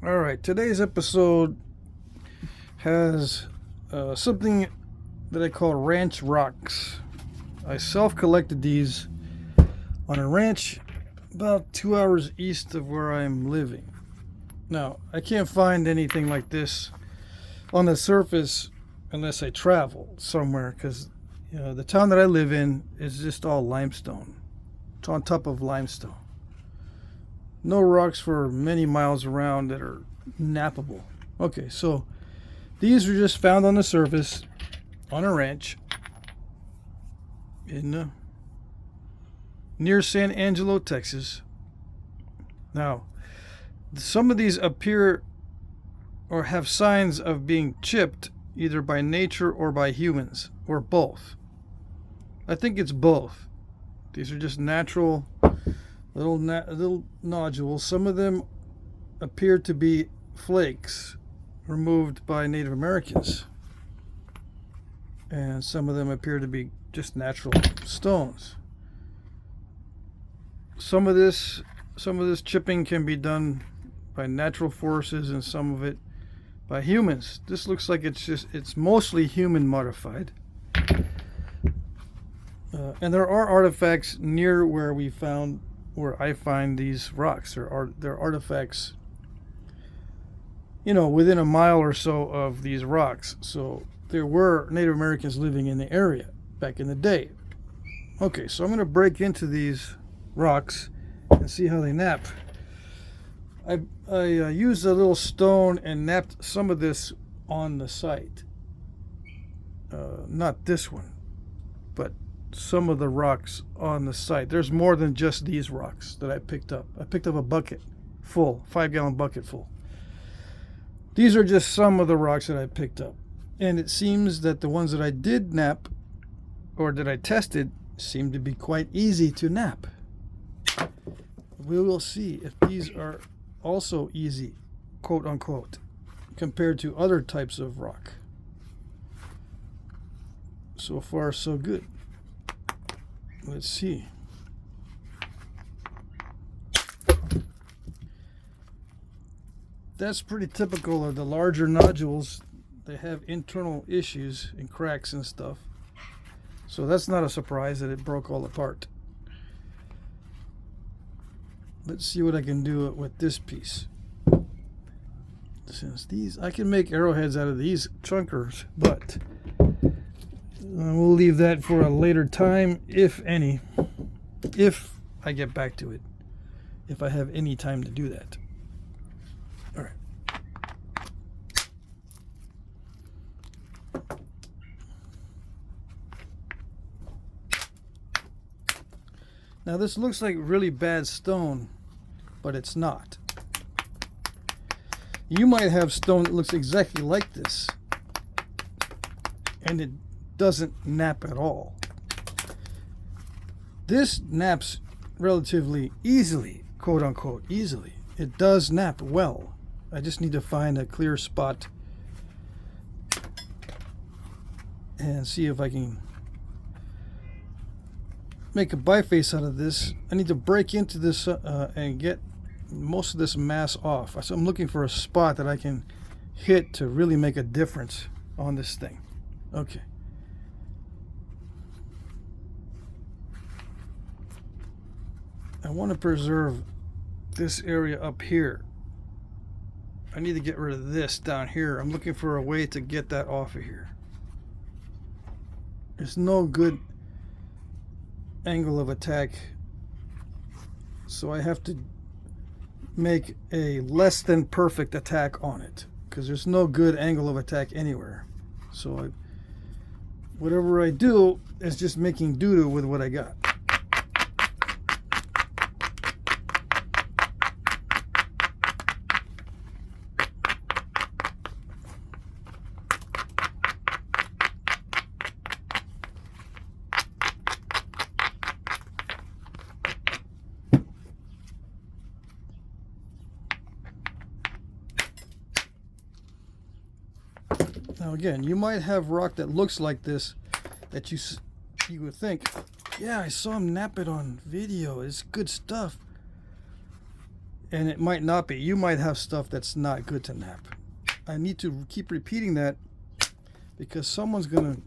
Alright, today's episode has something that I call ranch rocks. I self-collected these on a ranch about 2 hours east of where I'm living. Now, I can't find anything like this on the surface unless I travel somewhere, because the town that I live in is just all limestone. It's on top of limestone. No rocks for many miles around that are nappable. Okay, so these were just found on the surface on a ranch in near San Angelo, Texas. Now, some of these appear or have signs of being chipped either by nature or by humans, or both. I think it's both. These are just natural little nodules. Some of them appear to be flakes removed by Native Americans, and some of them appear to be just natural stones. Some of this chipping can be done by natural forces, and some of it by humans. This looks like it's mostly human modified. And there are artifacts near where I find these rocks. There are artifacts, within a mile or so of these rocks. So there were Native Americans living in the area back in the day. Okay, so I'm going to break into these rocks and see how they nap. I used a little stone and napped some of this on the site. Not this one, but some of the rocks on the site. There's more than just these rocks that I picked up. I picked up a bucket full, 5-gallon bucket full. These are just some of the rocks that I picked up. And it seems that the ones that I did nap, or that I tested, seem to be quite easy to nap. We will see if these are also easy, quote unquote, compared to other types of rock. So far, so good. Let's see. That's pretty typical of the larger nodules. They have internal issues and cracks and stuff. So that's not a surprise that it broke all apart. Let's see what I can do with this piece. Since I can make arrowheads out of these chunkers, but we'll leave that for a later time, if any. If I get back to it. If I have any time to do that. Alright. Now this looks like really bad stone, but it's not. You might have stone that looks exactly like this, and it doesn't nap at all. This naps relatively easily, quote unquote easily. It does nap well. I just need to find a clear spot and see if I can make a biface out of this. I need to break into this and get most of this mass off. So I'm looking for a spot that I can hit to really make a difference on this thing. Okay. I want to preserve this area up here. I need to get rid of this down here. I'm looking for a way to get that off of here. There's no good angle of attack, so I have to make a less than perfect attack on it, because there's no good angle of attack anywhere. So whatever I do is just making doo-doo with what I got. Now again, you might have rock that looks like this that you would think, yeah, I saw him nap it on video. It's good stuff. and it might not be. You might have stuff that's not good to nap. I need to keep repeating that because someone's going to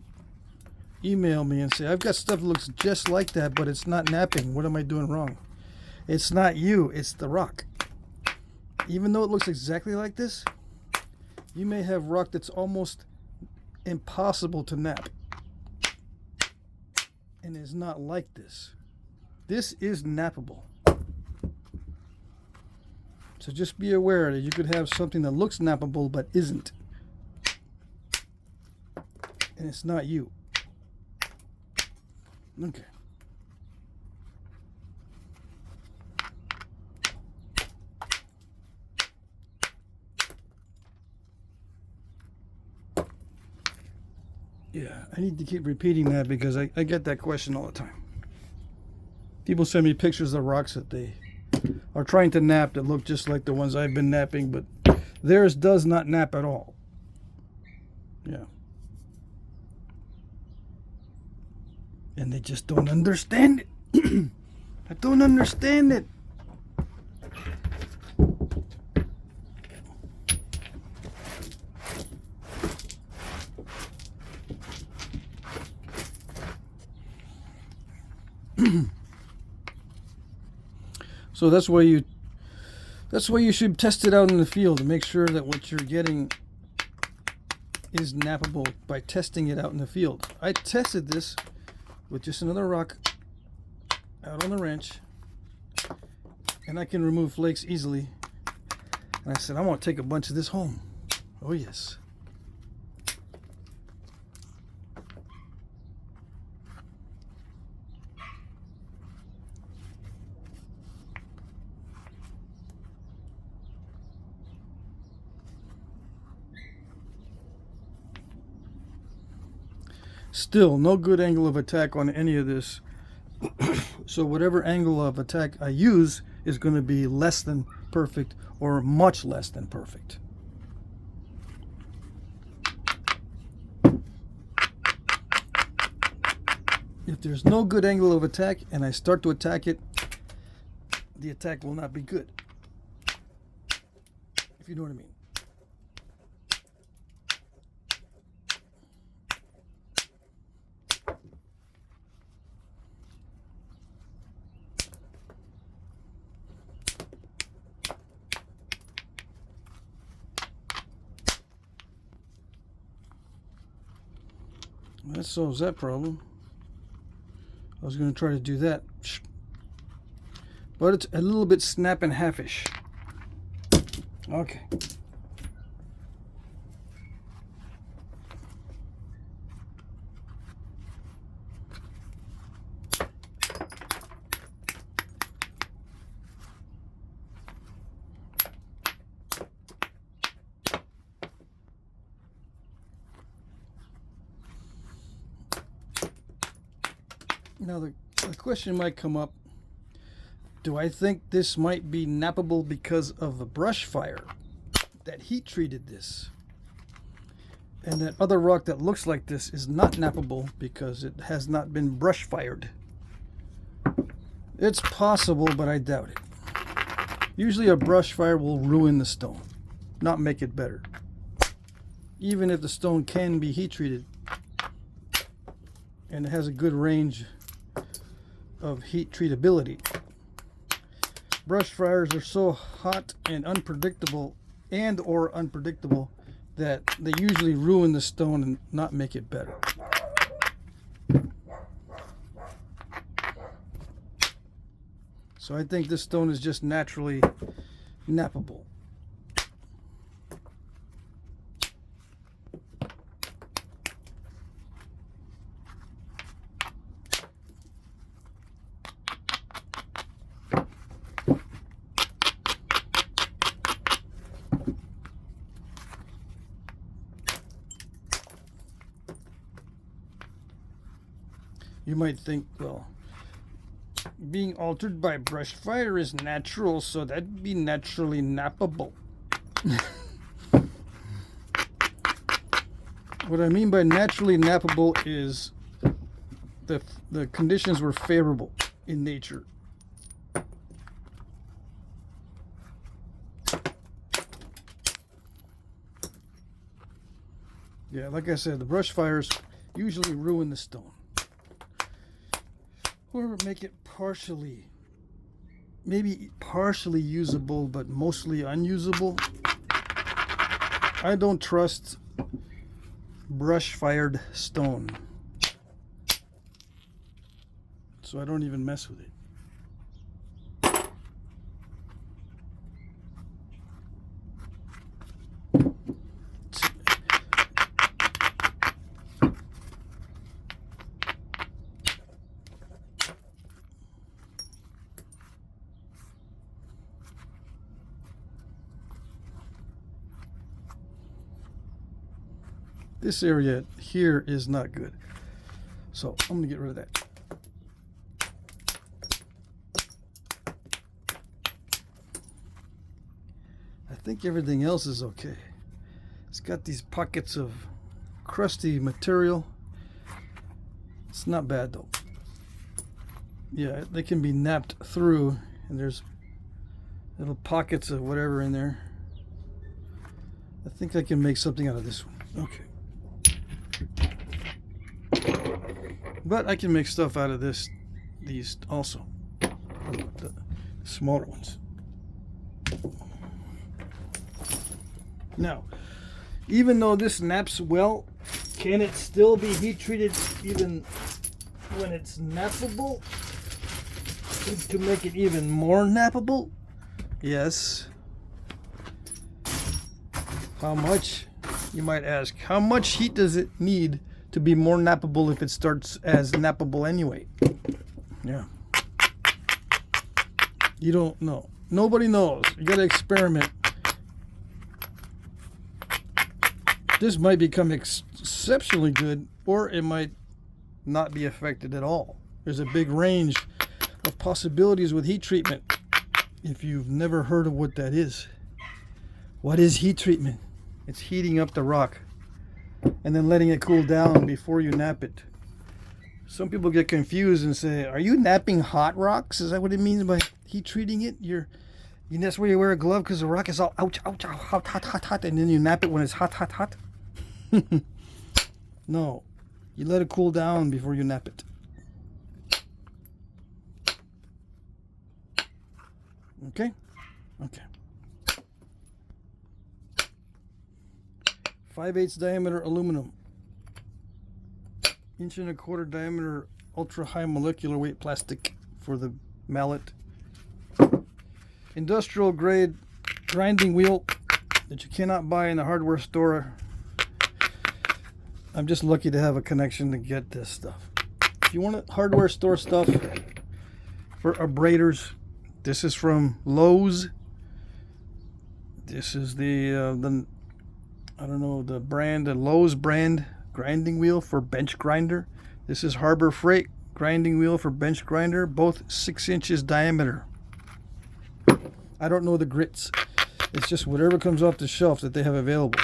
email me and say, I've got stuff that looks just like that, but it's not napping. What am I doing wrong? It's not you, it's the rock. Even though it looks exactly like this, you may have rock that's almost impossible to nap and is not like this. This is nappable. So just be aware that you could have something that looks nappable but isn't. And it's not you. Okay. Yeah, I need to keep repeating that because I get that question all the time. People send me pictures of rocks that they are trying to nap that look just like the ones I've been napping, but theirs does not nap at all. Yeah. And they just don't understand it. I don't understand it. So that's why you should test it out in the field to make sure that what you're getting is nappable by testing it out in the field. I tested this with just another rock out on the ranch, and I can remove flakes easily. And I said, I want to take a bunch of this home. Oh yes. Still, no good angle of attack on any of this. So whatever angle of attack I use is going to be less than perfect or much less than perfect. If there's no good angle of attack and I start to attack it, the attack will not be good. If you know what I mean. That solves that problem. I was going to try to do that, but it's a little bit snap and halfish. Okay. Now the question might come up, do I think this might be nappable because of the brush fire that heat treated this? And that other rock that looks like this is not nappable because it has not been brush fired. It's possible, but I doubt it. Usually a brush fire will ruin the stone, not make it better. Even if the stone can be heat treated and it has a good range of heat treatability. Brush fires are so hot and unpredictable that they usually ruin the stone and not make it better. So I think this stone is just naturally nappable. You might think, well, being altered by brush fire is natural, so that'd be naturally nappable. What I mean by naturally nappable is the conditions were favorable in nature. Yeah, like I said, the brush fires usually ruin the stone. Or make it partially, maybe partially usable, but mostly unusable. I don't trust brush fired stone, so I don't even mess with it. This area here is not good, so I'm gonna get rid of that. I think everything else is okay. It's got these pockets of crusty material. It's not bad though. Yeah, they can be napped through, and there's little pockets of whatever in there. I think I can make something out of this one. Okay. But I can make stuff out of these also, the smaller ones. Now, even though this naps well, can it still be heat treated even when it's nappable? To make it even more nappable? Yes. How much? You might ask, how much heat does it need to be more nappable if it starts as nappable anyway? Yeah. You don't know. Nobody knows. You gotta experiment. This might become exceptionally good, or it might not be affected at all. There's a big range of possibilities with heat treatment. If you've never heard of what that is. What is heat treatment? It's heating up the rock and then letting it cool down before you nap it. Some people get confused and say, are you napping hot rocks? Is that what it means by heat treating it? That's where you wear a glove because the rock is all ouch, ouch, ouch, hot, hot, hot, hot, and then you nap it when it's hot, hot, hot. No, you let it cool down before you nap it. Okay? Okay. 5/8 diameter aluminum, 1.25 inch diameter ultra high molecular weight plastic for the mallet, industrial grade grinding wheel that you cannot buy in the hardware store. I'm just lucky to have a connection to get this stuff. If you want hardware store stuff for abraders, this is from Lowe's. This is the I don't know the brand, the Lowe's brand grinding wheel for bench grinder. This is Harbor Freight grinding wheel for bench grinder, both 6 inches diameter. I don't know the grits. It's just whatever comes off the shelf that they have available.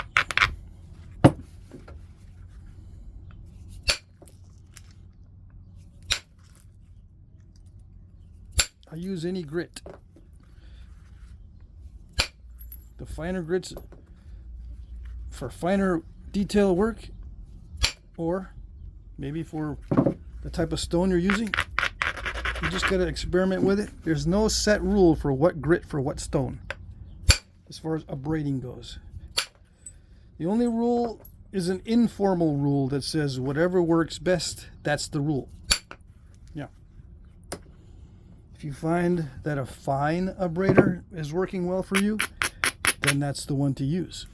I use any grit. The finer grits for finer detail work, or maybe for the type of stone you're using. You just gotta experiment with it. There's no set rule for what grit for what stone as far as abrading goes. The only rule is an informal rule that says whatever works best, that's the rule. Yeah. If you find that a fine abrader is working well for you, then that's the one to use.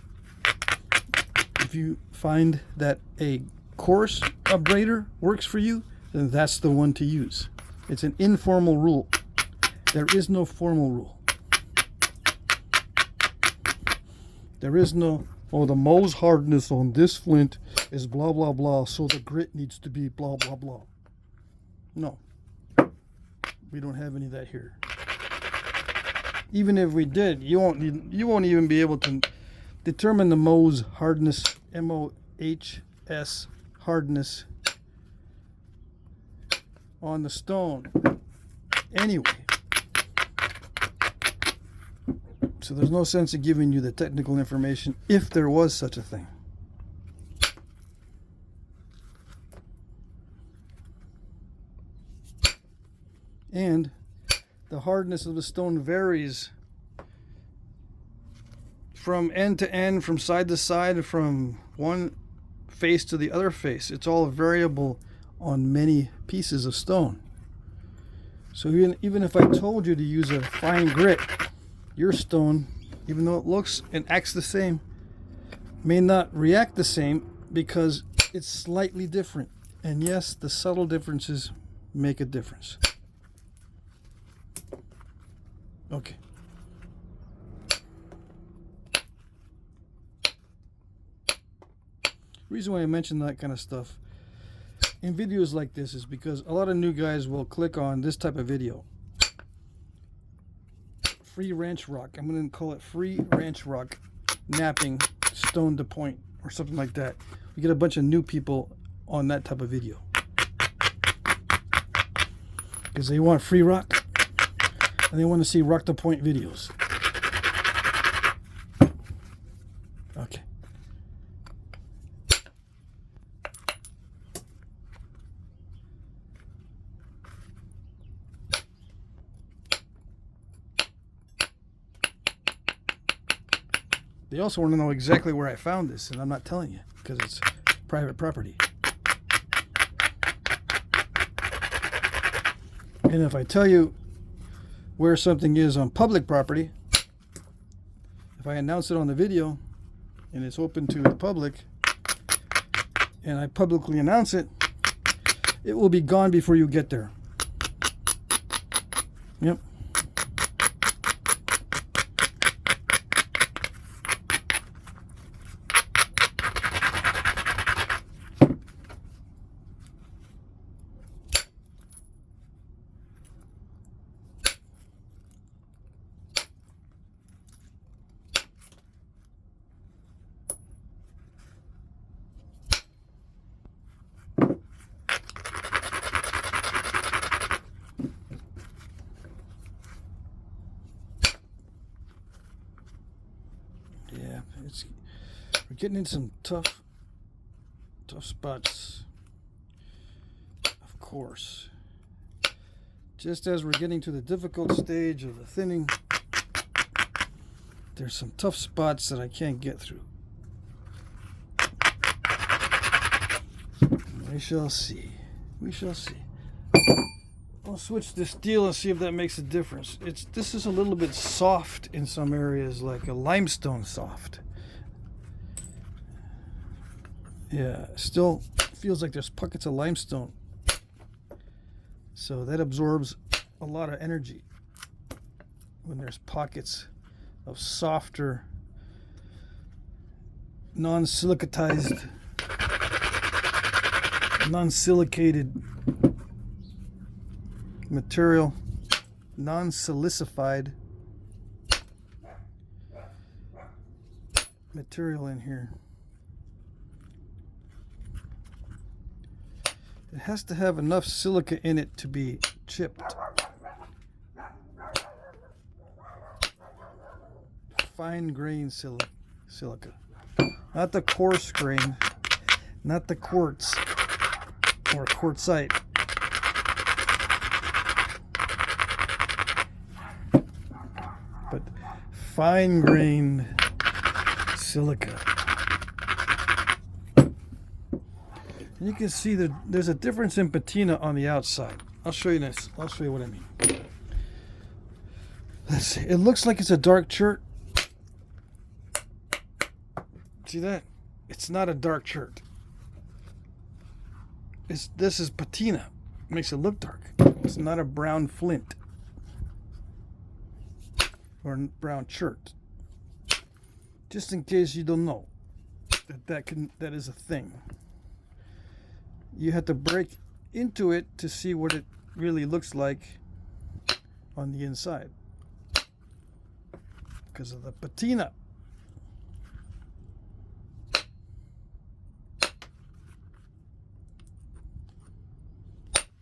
If you find that a coarse abrader works for you, then that's the one to use. It's an informal rule. There is no formal rule. There is no, oh, the Mohs hardness on this flint is blah, blah, blah, so the grit needs to be blah, blah, blah. No. We don't have any of that here. Even if we did, you won't even be able to determine the Mohs hardness, M-O-H-S hardness on the stone anyway. So there's no sense of giving you the technical information if there was such a thing. And the hardness of the stone varies from end to end, from side to side, from one face to the other face. It's all variable on many pieces of stone. So even if I told you to use a fine grit, your stone, even though it looks and acts the same, may not react the same because it's slightly different. And yes, the subtle differences make a difference. Okay. The reason why I mention that kind of stuff in videos like this is because a lot of new guys will click on this type of video. Free ranch rock. I'm going to call it free ranch rock knapping stone to point or something like that. We get a bunch of new people on that type of video because they want free rock and they want to see rock to point videos. Okay. They also want to know exactly where I found this, and I'm not telling you because it's private property. And if I tell you where something is on public property, if I announce it on the video and it's open to the public and I publicly announce it, it will be gone before you get there. Yep. Yeah, we're getting in some tough spots, of course. Just as we're getting to the difficult stage of the thinning, there's some tough spots that I can't get through. We shall see. We shall see. I'll switch to steel and see if that makes a difference. This is a little bit soft in some areas, like a limestone soft. Yeah, still feels like there's pockets of limestone. So that absorbs a lot of energy when there's pockets of softer, non-silicatized, non-silicated material, non-silicified material in here. It has to have enough silica in it to be chipped. Fine grain silica. Not the coarse grain, not the quartz or quartzite. But fine grain silica. And you can see that there's a difference in patina on the outside. I'll show you this. I'll show you what I mean. Let's see. It looks like it's a dark chert. See that? It's not a dark chert. This is patina. It makes it look dark. It's not a brown flint or a brown chert. Just in case you don't know that is a thing. You have to break into it to see what it really looks like on the inside because of the patina.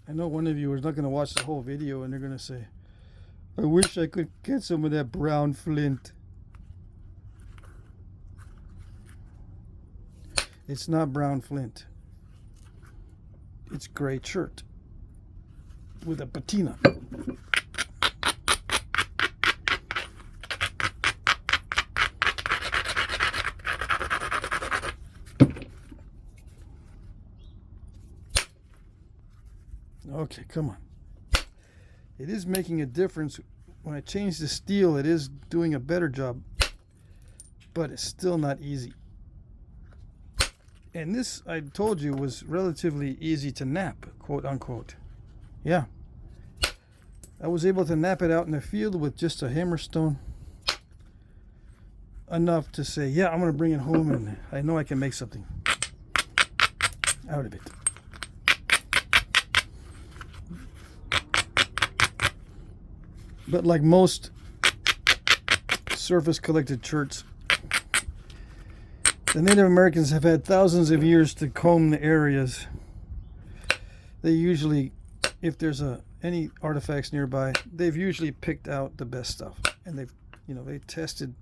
I know one of you is not going to watch the whole video and they're going to say, I wish I could get some of that brown flint. It's not brown flint. It's gray chert. with a patina. Okay, come on. It is making a difference. When I change the steel, it is doing a better job, but it's still not easy. And this, I told you, was relatively easy to knap, quote unquote. Yeah. I was able to knap it out in the field with just a hammerstone. Enough to say, yeah, I'm going to bring it home and I know I can make something out of it. But like most surface collected cherts, the Native Americans have had thousands of years to comb the areas. They usually, if there's any artifacts nearby, they've usually picked out the best stuff, and they tested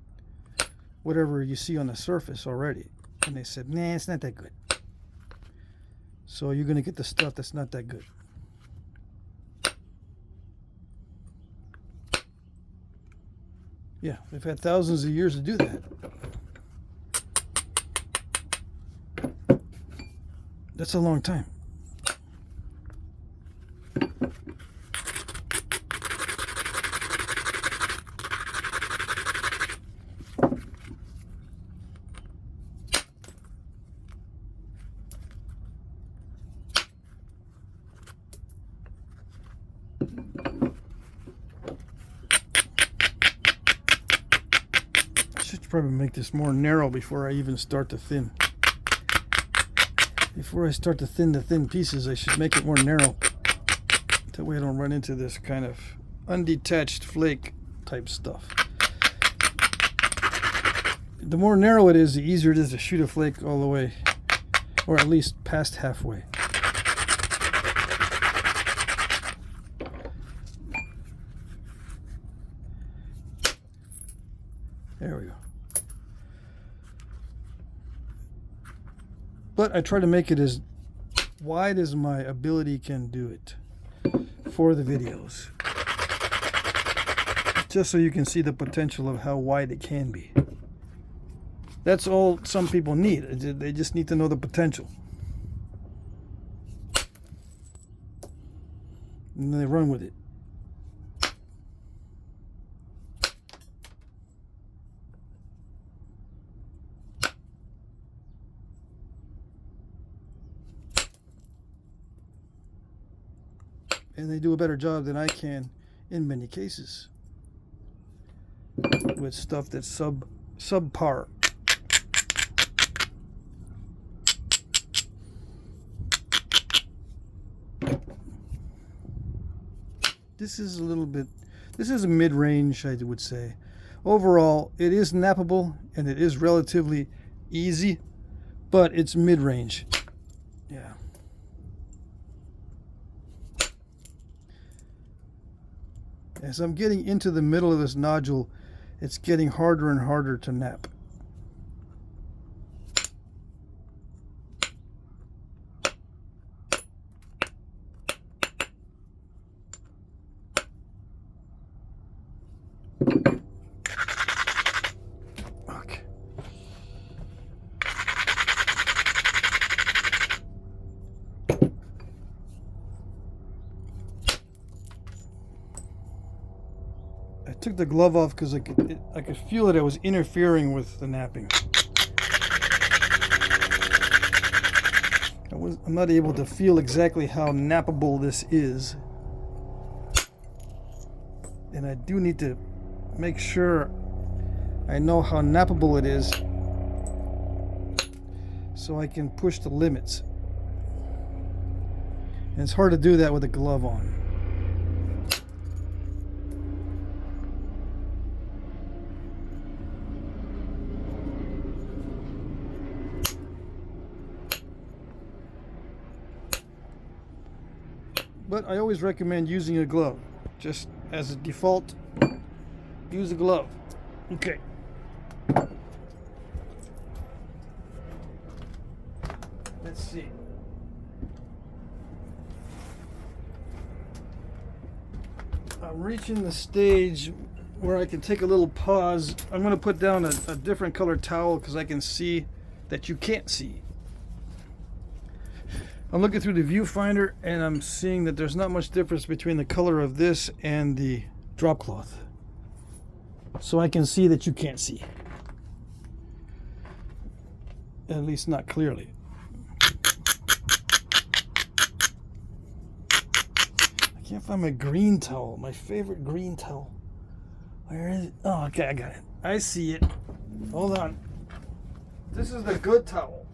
whatever you see on the surface already, and they said, nah, it's not that good. So you're going to get the stuff that's not that good. Yeah, they've had thousands of years to do that. That's a long time. Probably make this more narrow before I even start to thin. Before I start to thin the thin pieces, I should make it more narrow. That way I don't run into this kind of undetached flake type stuff. The more narrow it is, the easier it is to shoot a flake all the way, or at least past halfway. There we go. But I try to make it as wide as my ability can do it for the videos. Just so you can see the potential of how wide it can be. That's all some people need. They just need to know the potential. And then they run with it. And they do a better job than I can in many cases with stuff that's subpar. This is a mid-range, I would say. Overall, it is knappable and it is relatively easy, but it's mid-range. Yeah. As I'm getting into the middle of this nodule, it's getting harder and harder to knap. Okay. I took the glove off because I could feel that it was interfering with the knapping. I'm not able to feel exactly how knappable this is. And I do need to make sure I know how knappable it is so I can push the limits. And it's hard to do that with a glove on. But I always recommend using a glove. Just as a default, use a glove. Okay. Let's see. I'm reaching the stage where I can take a little pause. I'm going to put down a different colored towel because I can see that you can't see. I'm looking through the viewfinder and I'm seeing that there's not much difference between the color of this and the drop cloth. So I can see that you can't see. At least not clearly. I can't find my green towel, my favorite green towel. Where is it? Oh, okay, I got it. I see it. Hold on. This is the good towel.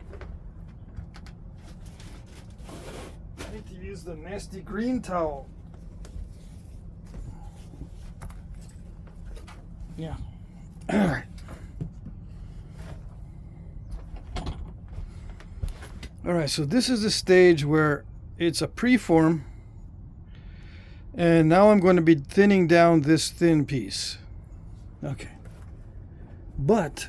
I need to use the nasty green towel. Yeah. Alright. Alright, so this is the stage where it's a preform. And now I'm going to be thinning down this thin piece. Okay. But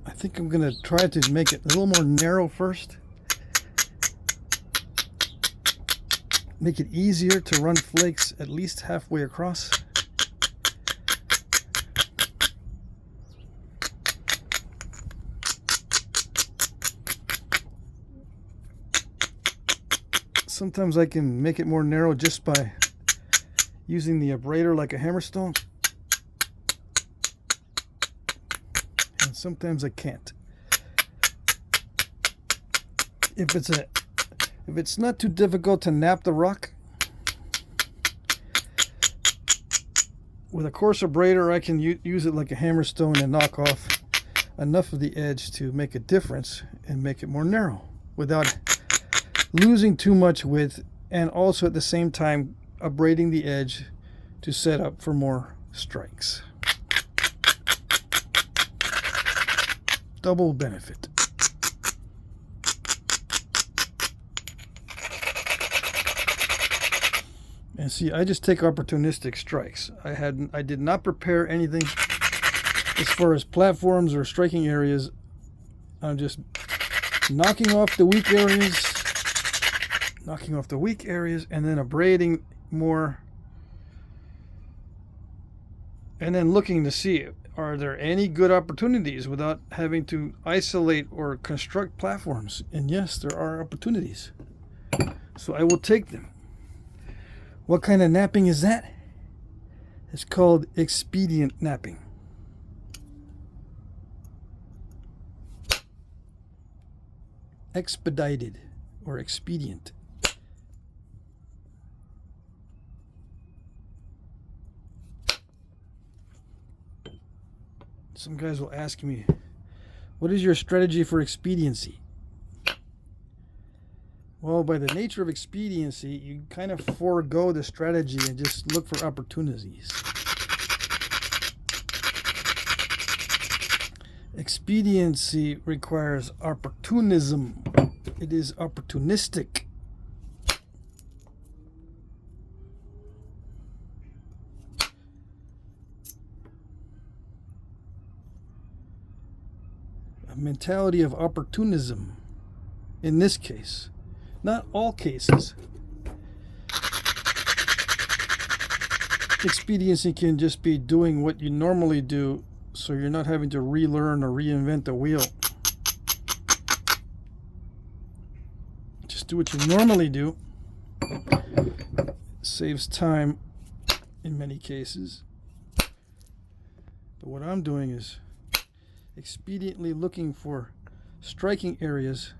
I think I'm going to try to make it a little more narrow first. Make it easier to run flakes at least halfway across. Sometimes I can make it more narrow just by using the Abrader like a hammerstone. And sometimes I can't. If it's not too difficult to knap the rock, with a coarse Abrader I can use it like a hammerstone and knock off enough of the edge to make a difference and make it more narrow without losing too much width, and also at the same time abrading the edge to set up for more strikes. Double benefit. And see, I just take opportunistic strikes. I did not prepare anything as far as platforms or striking areas. I'm just knocking off the weak areas, and then abrading more, and then looking to see, are there any good opportunities without having to isolate or construct platforms? And yes, there are opportunities. So I will take them. What kind of knapping is that? It's called Expedient knapping. Expedited or expedient. Some guys will ask me, what is your strategy for expediency? Well, by the nature of expediency, you kind of forego the strategy and just look for opportunities. Expediency requires opportunism. It is opportunistic. A mentality of opportunism in this case. Not all cases. Expediency can just be doing what you normally do, so you're not having to relearn or reinvent the wheel. Just do what you normally do. It saves time in many cases. But what I'm doing is expediently looking for striking areas,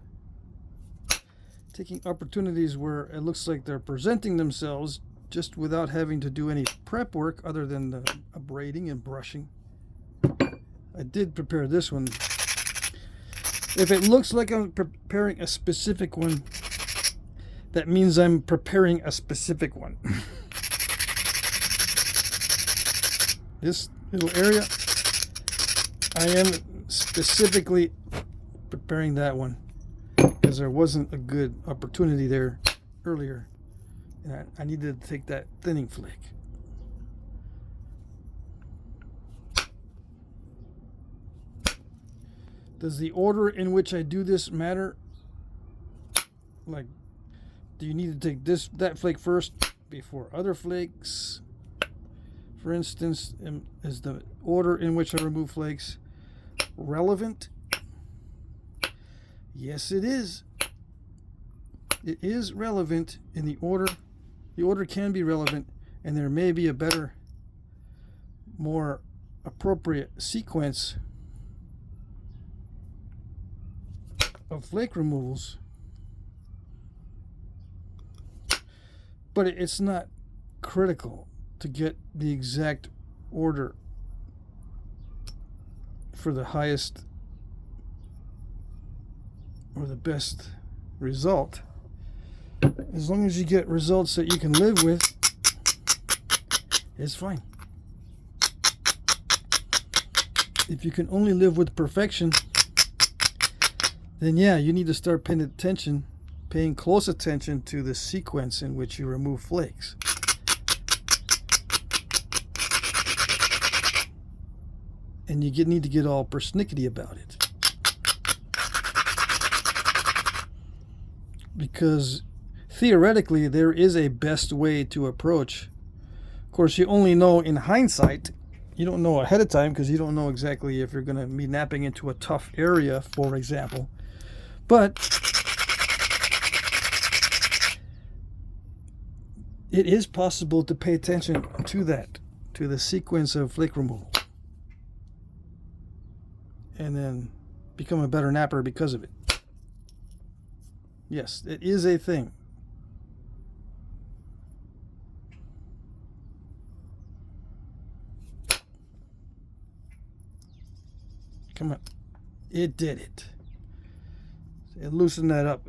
taking opportunities where it looks like they're presenting themselves just without having to do any prep work other than the abrading and brushing. I did prepare this one. If it looks like I'm preparing a specific one, that means I'm preparing a specific one. This little area, I am specifically preparing that one because there wasn't a good opportunity there earlier, and I needed to take that thinning flake. Does the order in which I do this matter? Like, do you need to take that flake first before other flakes? For instance, is the order in which I remove flakes relevant? Yes, it is. It is relevant in the order. The order can be relevant, and there may be a better, more appropriate sequence of flake removals, but it's not critical to get the exact order for the highest or the best result. As long as you get results that you can live with, it's fine. If you can only live with perfection, then yeah, you need to start paying close attention to the sequence in which you remove flakes. And you need to get all persnickety about it. Because theoretically, there is a best way to approach. Of course, you only know in hindsight. You don't know ahead of time because you don't know exactly if you're going to be napping into a tough area, for example. But it is possible to pay attention to that, to the sequence of flake removal, and then become a better napper because of it. Yes, it is a thing. Come on. It did it. It loosened that up.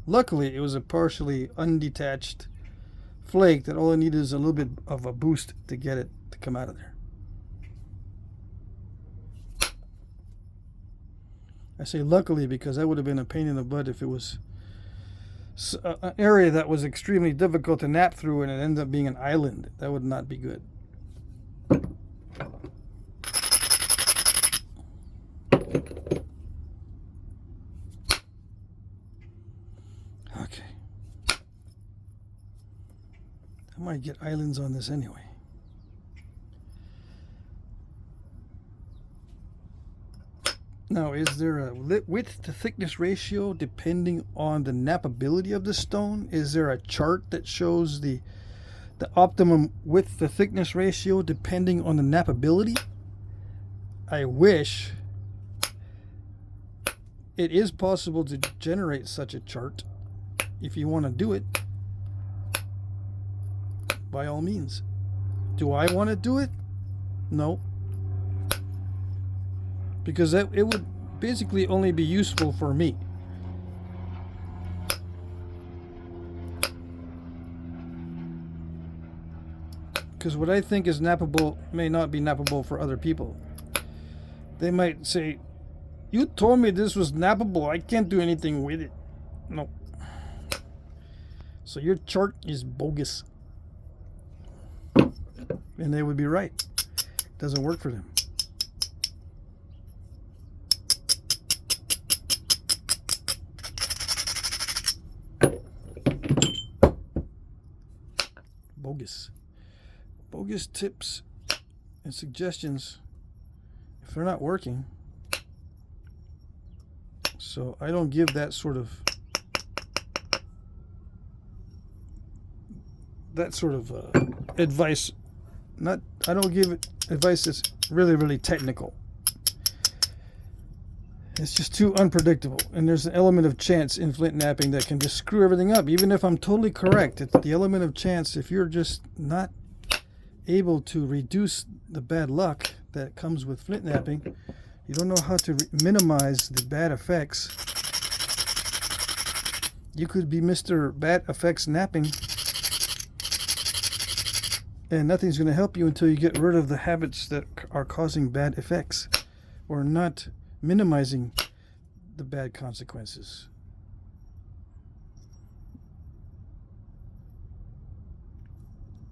Luckily, it was a partially undetached flake that all it needed is a little bit of a boost to get it to come out of there. I say luckily because that would have been a pain in the butt if it was an area that was extremely difficult to nap through and it ended up being an island. That would not be good. Okay. I might get islands on this anyway. Now, is there a width to thickness ratio depending on the nappability of the stone? Is there a chart that shows the optimum width to thickness ratio depending on the nappability? I wish. It is possible to generate such a chart if you want to do it. By all means. Do I want to do it? No. Because it would basically only be useful for me. Because what I think is nappable may not be nappable for other people. They might say, "You told me this was nappable. I can't do anything with it." No. So your chart is bogus. And they would be right. It doesn't work for them. Bogus tips and suggestions if they're not working. So I don't give that sort of advice. I don't give advice that's really technical. It's just too unpredictable, and there's an element of chance in flint napping that can just screw everything up. Even if I'm totally correct, it's the element of chance. If you're just not able to reduce the bad luck that comes with flint napping, you don't know how to minimize the bad effects. You could be Mr. Bad Effects Napping, and nothing's going to help you until you get rid of the habits that are causing bad effects or not minimizing the bad consequences.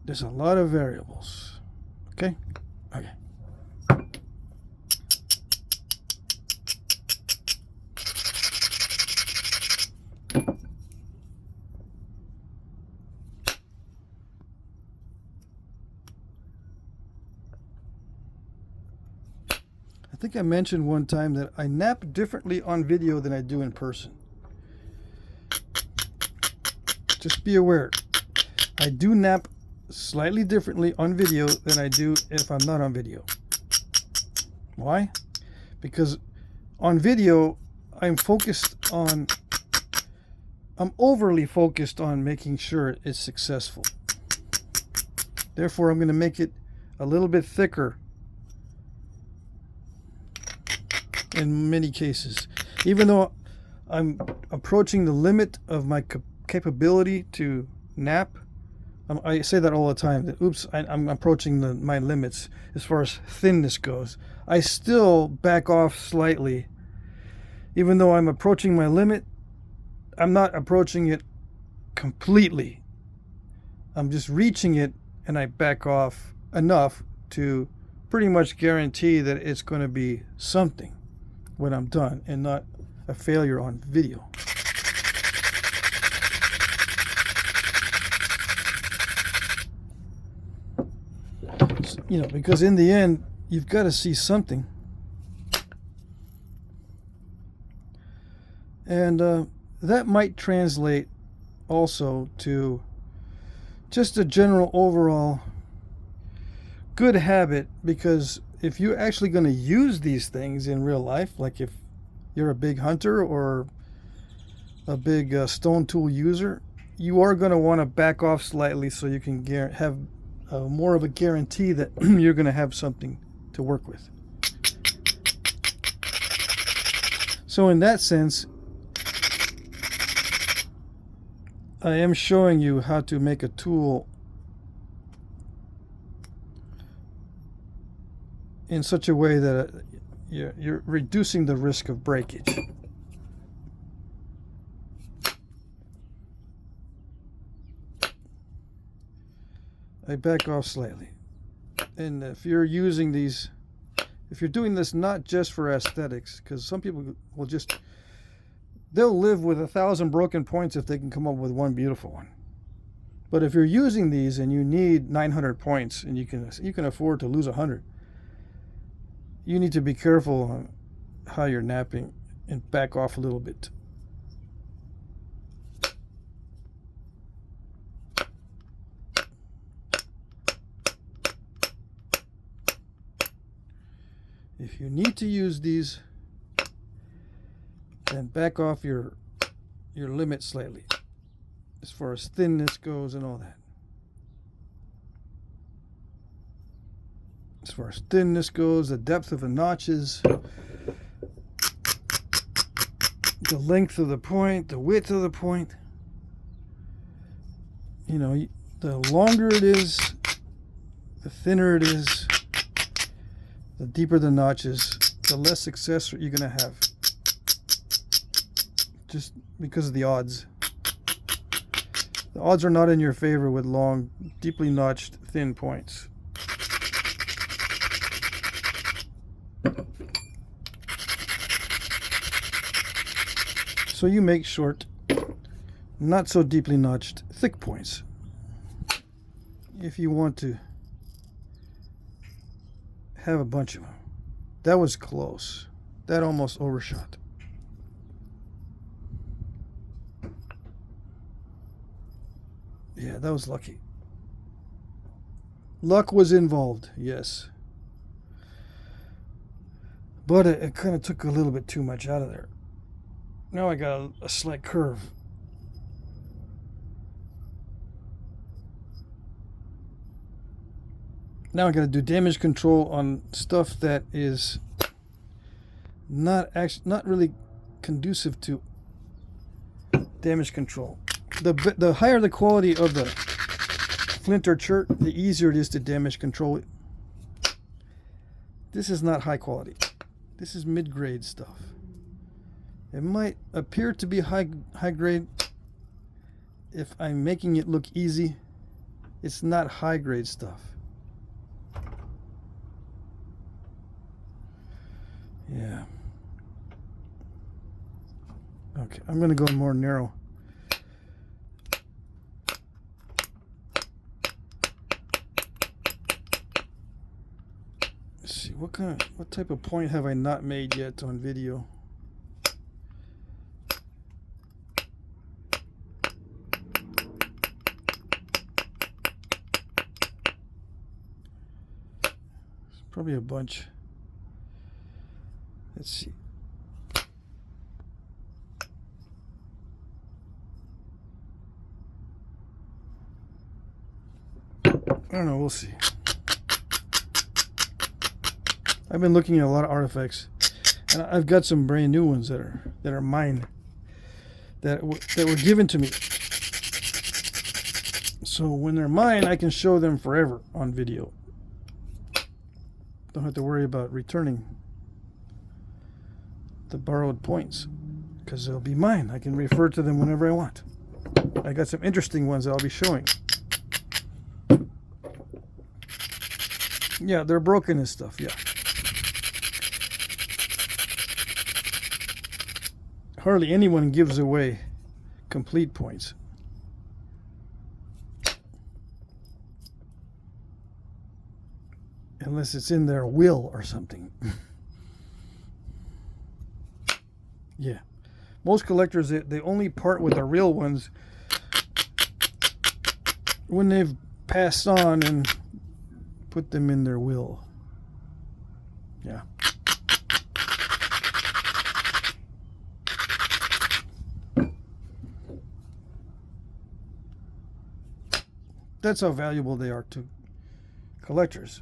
There's a lot of variables. Okay? Okay. think I mentioned one time that I nap differently on video than I do in person. Just be aware. I do nap slightly differently on video than I do if I'm not on video. Why? Because on video, I'm overly focused on making sure it's successful. Therefore, I'm going to make it a little bit thicker in many cases. Even though I'm approaching the limit of my capability to nap, I say that all the time, that oops, I'm approaching my limits as far as thinness goes. I still back off slightly. Even though I'm approaching my limit, I'm not approaching it completely. I'm just reaching it, and I back off enough to pretty much guarantee that it's going to be something when I'm done and not a failure on video. You know, because in the end, you've got to see something. And that might translate also to just a general overall good habit, because if you're actually going to use these things in real life, like if you're a big hunter or a big stone tool user, you are going to want to back off slightly so you can have more of a guarantee that you're going to have something to work with. So in that sense, I am showing you how to make a tool in such a way that you're reducing the risk of breakage. I back off slightly. And if you're using these, if you're doing this not just for aesthetics, because some people will they'll live with 1,000 broken points if they can come up with one beautiful one. But if you're using these and you need 900 points and you can afford to lose 100, you need to be careful on how you're napping and back off a little bit. If you need to use these, then back off your limit slightly as far as thinness goes and all that. As far as thinness goes, the depth of the notches, the length of the point, the width of the point. You know, the longer it is, the thinner it is, the deeper the notches, the less success you're going to have. Just because of the odds. The odds are not in your favor with long, deeply notched, thin points. So you make short, not so deeply notched, thick points. If you want to have a bunch of them. That was close. That almost overshot. Yeah, that was lucky. Luck was involved, yes. But it kind of took a little bit too much out of there. Now I got a slight curve. Now I got to do damage control on stuff that is not really conducive to damage control. The higher the quality of the flint or chert, the easier it is to damage control it. This is not high quality. This is mid-grade stuff. It might appear to be high grade if I'm making it look easy. It's not high grade stuff. Yeah. Okay, I'm going to go more narrow. Let's see, what type of point have I not made yet on video? It's probably a bunch. Let's see. I don't know, we'll see. I've been looking at a lot of artifacts, and I've got some brand new ones that are mine, that were given to me. So when they're mine, I can show them forever on video. Don't have to worry about returning the borrowed points, because they'll be mine. I can refer to them whenever I want. I got some interesting ones that I'll be showing. Yeah, they're broken and stuff, yeah. Hardly anyone gives away complete points. Unless it's in their will or something. Yeah. Most collectors, they only part with the real ones when they've passed on and put them in their will. Yeah. That's how valuable they are to collectors.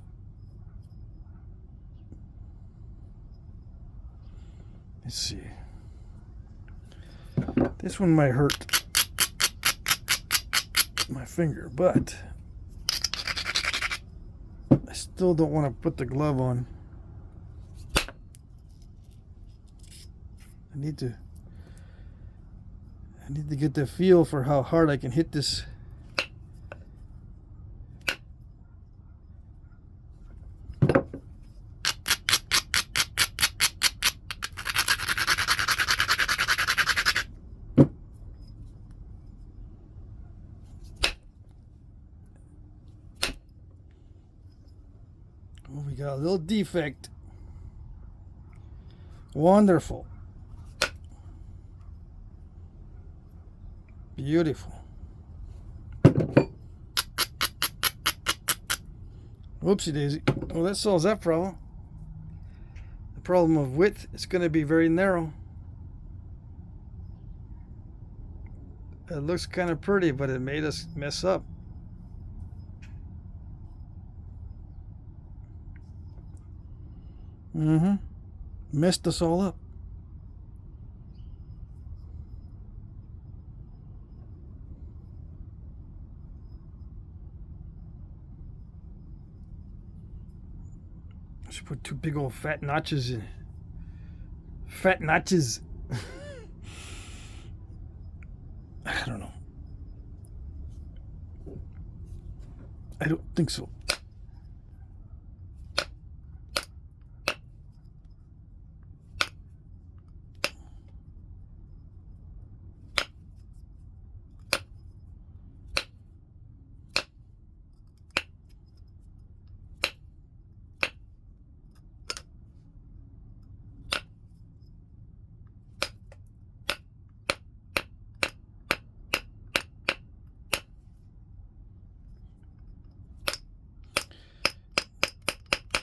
Let's see. This one might hurt my finger, but I still don't want to put the glove on. I need to get the feel for how hard I can hit this. Oh, we got a little defect. Wonderful. Beautiful. Whoopsie daisy. Well, that solves that problem. The problem of width is going to be very narrow. It looks kind of pretty, but it made us mess up. Messed us all up. I should put two big old fat notches in it. Fat notches. I don't know. I don't think so.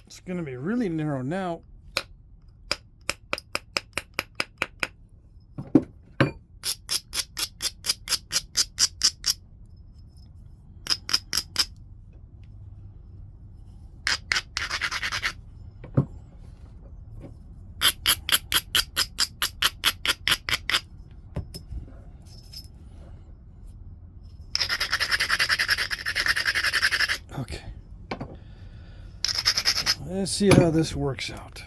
It's going to be really narrow now. Okay. Let's see how this works out.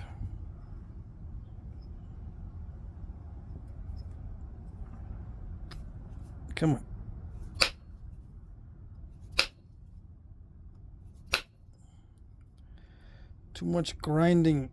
Come on. Too much grinding.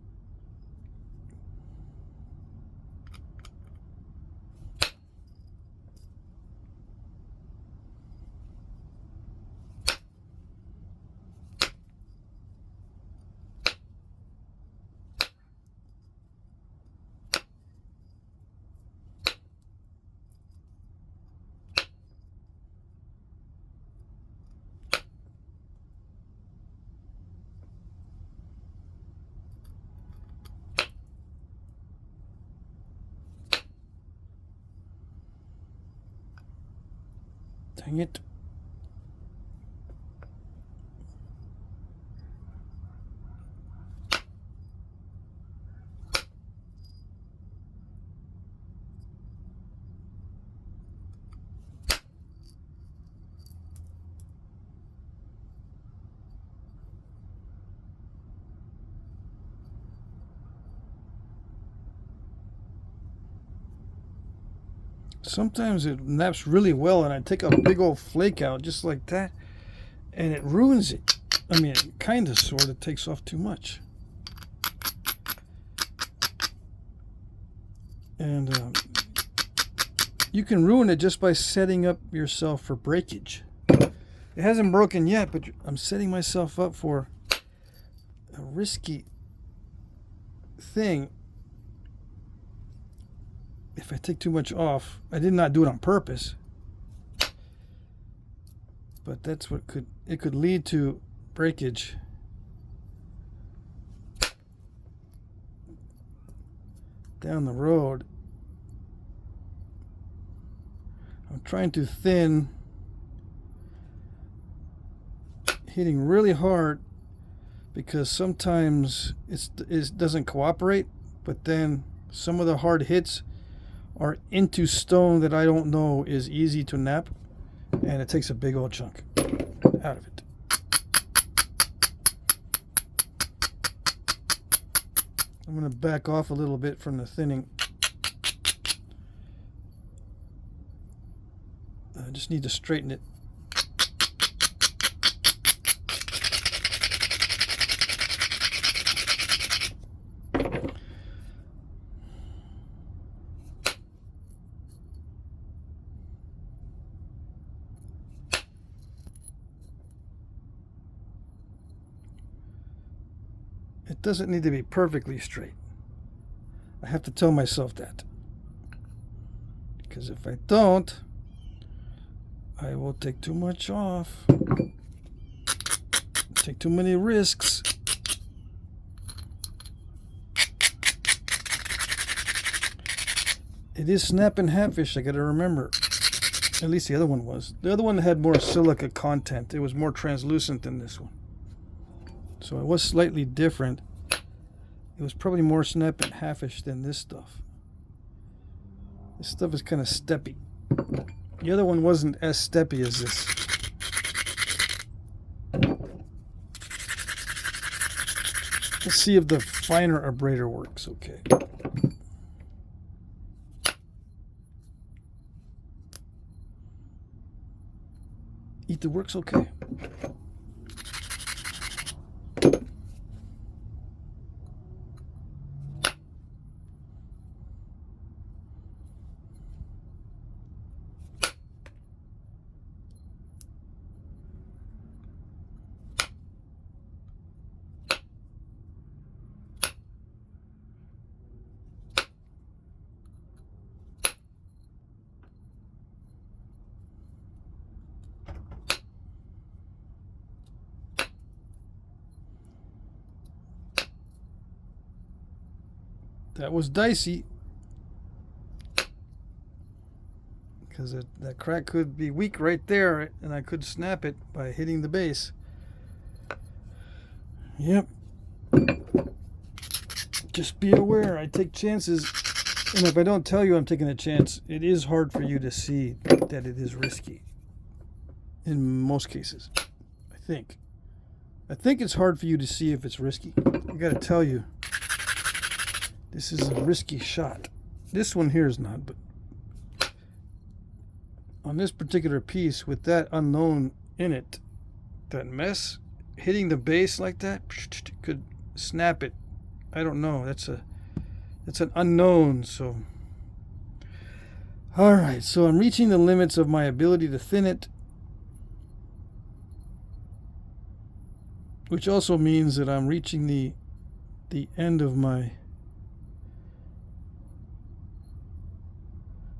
Dang it. Sometimes it naps really well and I take a big old flake out just like that and it ruins it. I mean, it kind of sort of takes off too much. And you can ruin it just by setting up yourself for breakage. It hasn't broken yet, but I'm setting myself up for a risky thing. If I take too much off, I did not do it on purpose, but that's what it could lead to breakage. Down the road. I'm trying to thin, hitting really hard because sometimes it doesn't cooperate, but then some of the hard hits are into stone that I don't know is easy to nap, and it takes a big old chunk out of it. I'm going to back off a little bit from the thinning. I just need to straighten it. It doesn't need to be perfectly straight. I have to tell myself that. Because if I don't, I will take too much off. Take too many risks. It is snapping hatfish, I gotta remember. At least the other one was. The other one had more silica content. It was more translucent than this one. So it was slightly different. It was probably more snapping hatfish than this stuff. This stuff is kind of steppy. The other one wasn't as steppy as this. Let's see if the finer abrader works okay. Ether works okay. That was dicey, because that crack could be weak right there, and I could snap it by hitting the base. Yep. Just be aware, I take chances, and if I don't tell you I'm taking a chance, it is hard for you to see that it is risky. In most cases, I think. I think it's hard for you to see if it's risky. I gotta tell you. This is a risky shot. This one here is not, but on this particular piece with that unknown in it, that mess, hitting the base like that could snap it. I don't know. That's an unknown. So, all right. So I'm reaching the limits of my ability to thin it, which also means that I'm reaching the end of my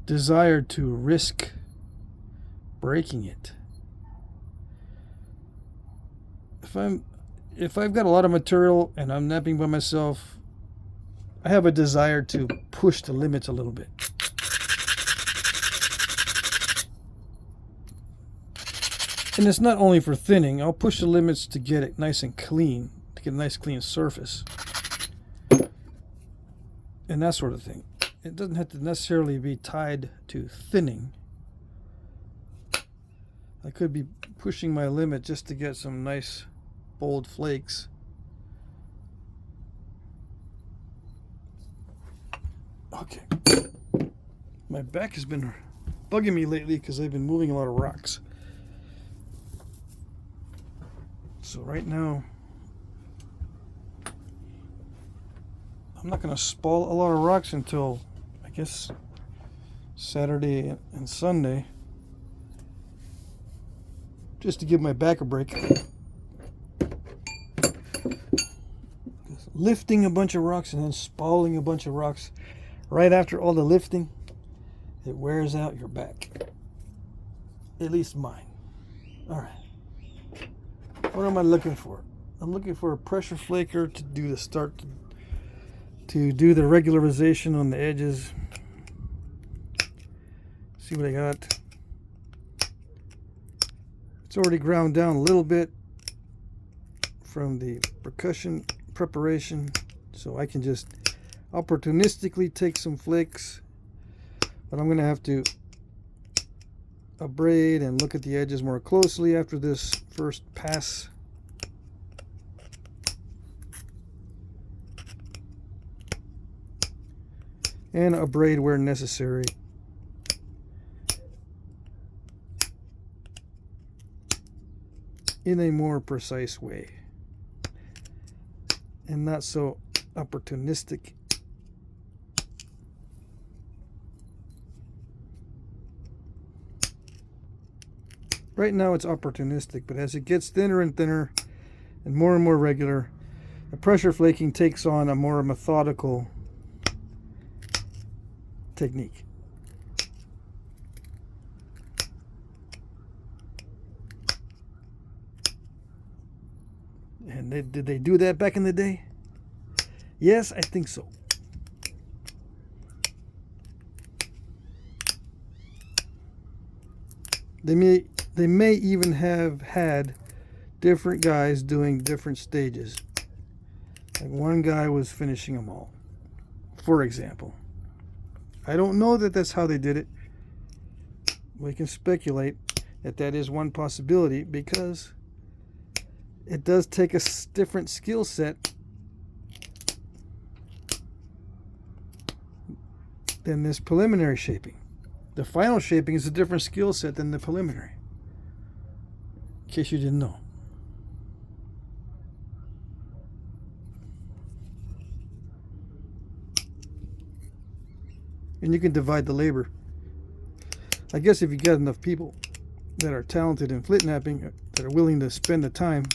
desire to risk breaking it. If I've got a lot of material and I'm napping by myself, I have a desire to push the limits a little bit. And it's not only for thinning. I'll push the limits to get it nice and clean, to get a nice clean surface. And that sort of thing. It doesn't have to necessarily be tied to thinning. I could be pushing my limit just to get some nice bold flakes. Okay. My back has been bugging me lately because I've been moving a lot of rocks. So right now, I'm not going to spall a lot of rocks until, I guess, Saturday and Sunday. Just to give my back a break. Lifting a bunch of rocks and then spalling a bunch of rocks right after all the lifting, it wears out your back. At least mine. Alright. What am I looking for? I'm looking for a pressure flaker to do the start to do the regularization on the edges. See what I got. It's already ground down a little bit from the percussion preparation, so I can just opportunistically take some flakes, but I'm going to have to abrade and look at the edges more closely after this first pass. And abrade where necessary. In a more precise way. And not so opportunistic. Right now it's opportunistic, but as it gets thinner and thinner and more regular, the pressure flaking takes on a more methodical technique. And did they do that back in the day? Yes, I think so. They may even have had different guys doing different stages. Like one guy was finishing them all, for example. I don't know that that's how they did it. We can speculate that that is one possibility because it does take a different skill set than this preliminary shaping. The final shaping is a different skill set than the preliminary. In case you didn't know. And you can divide the labor. I guess if you get enough people that are talented in Flintknapping, that are willing to spend the time,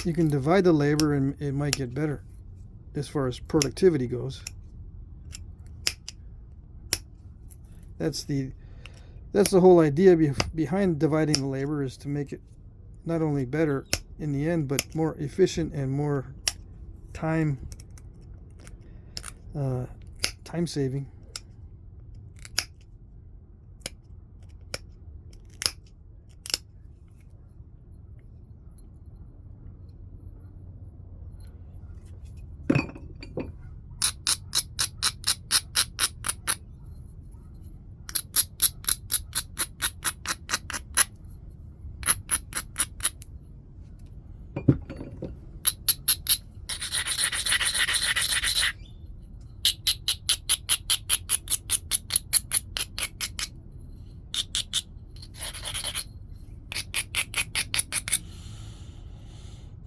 you can divide the labor and it might get better as far as productivity goes. That's the whole idea behind dividing the labor, is to make it not only better in the end, but more efficient and more time saving.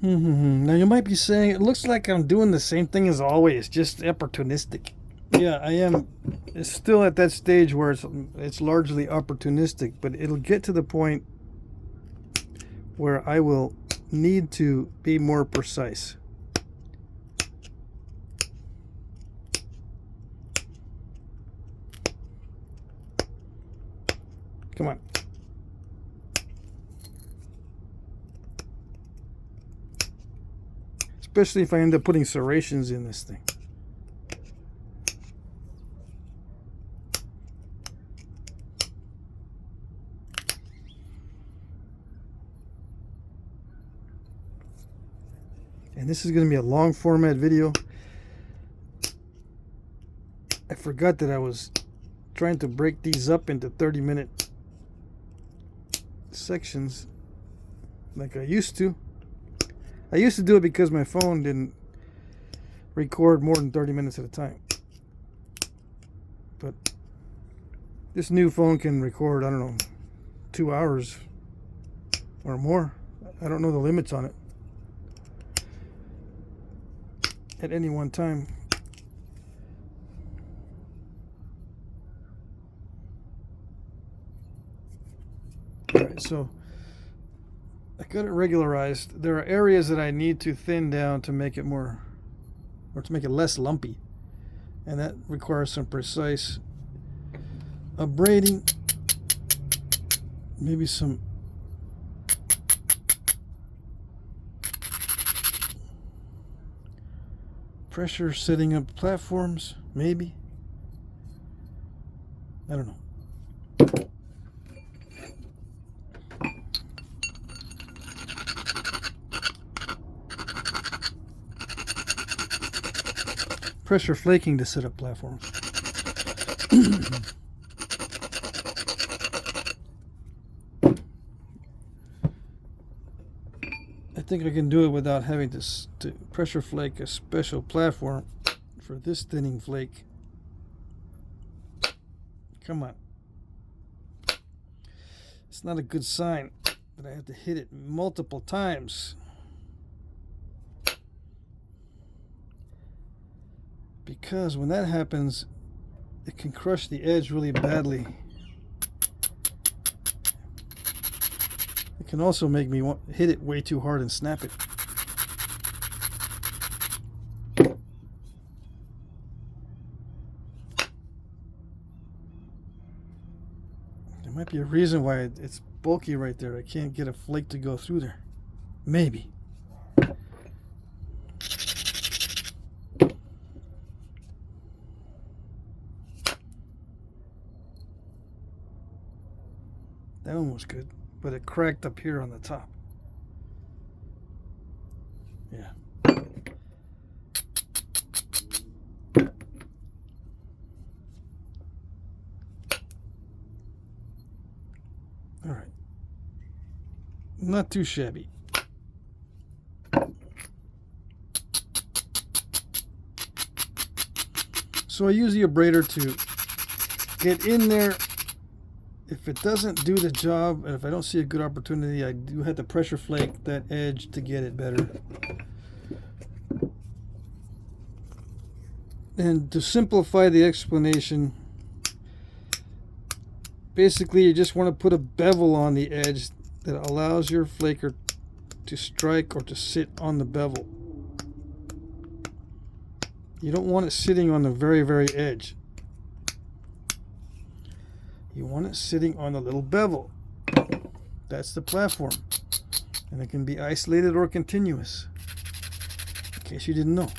Now you might be saying, it looks like I'm doing the same thing as always, just opportunistic. Yeah, I am. It's still at that stage where it's largely opportunistic, but it'll get to the point where I will need to be more precise. Come on. Especially if I end up putting serrations in this thing. And this is going to be a long format video. I forgot that I was trying to break these up into 30-minute sections like I used to. I used to do it because my phone didn't record more than 30 minutes at a time. But this new phone can record, I don't know, 2 hours or more. I don't know the limits on it at any one time. Alright, so I got it regularized. There are areas that I need to thin down to make it more, or to make it less lumpy. And that requires some precise abrading. Maybe some pressure setting up platforms, maybe. I don't know. Pressure flaking to set up platforms. I think I can do it without having to pressure flake a special platform for this thinning flake. Come on. It's not a good sign that I have to hit it multiple times. Because when that happens, it can crush the edge really badly. It can also make me hit it way too hard and snap it. There might be a reason why it's bulky right there. I can't get a flake to go through there. Maybe. That one was good, but it cracked up here on the top. Yeah. All right. Not too shabby. So I use the abrader to get in there. If it doesn't do the job, and if I don't see a good opportunity, I do have to pressure flake that edge to get it better. And to simplify the explanation, basically you just want to put a bevel on the edge that allows your flaker to strike or to sit on the bevel. You don't want it sitting on the very, very edge. You want it sitting on a little bevel. That's the platform. And it can be isolated or continuous, in case you didn't know.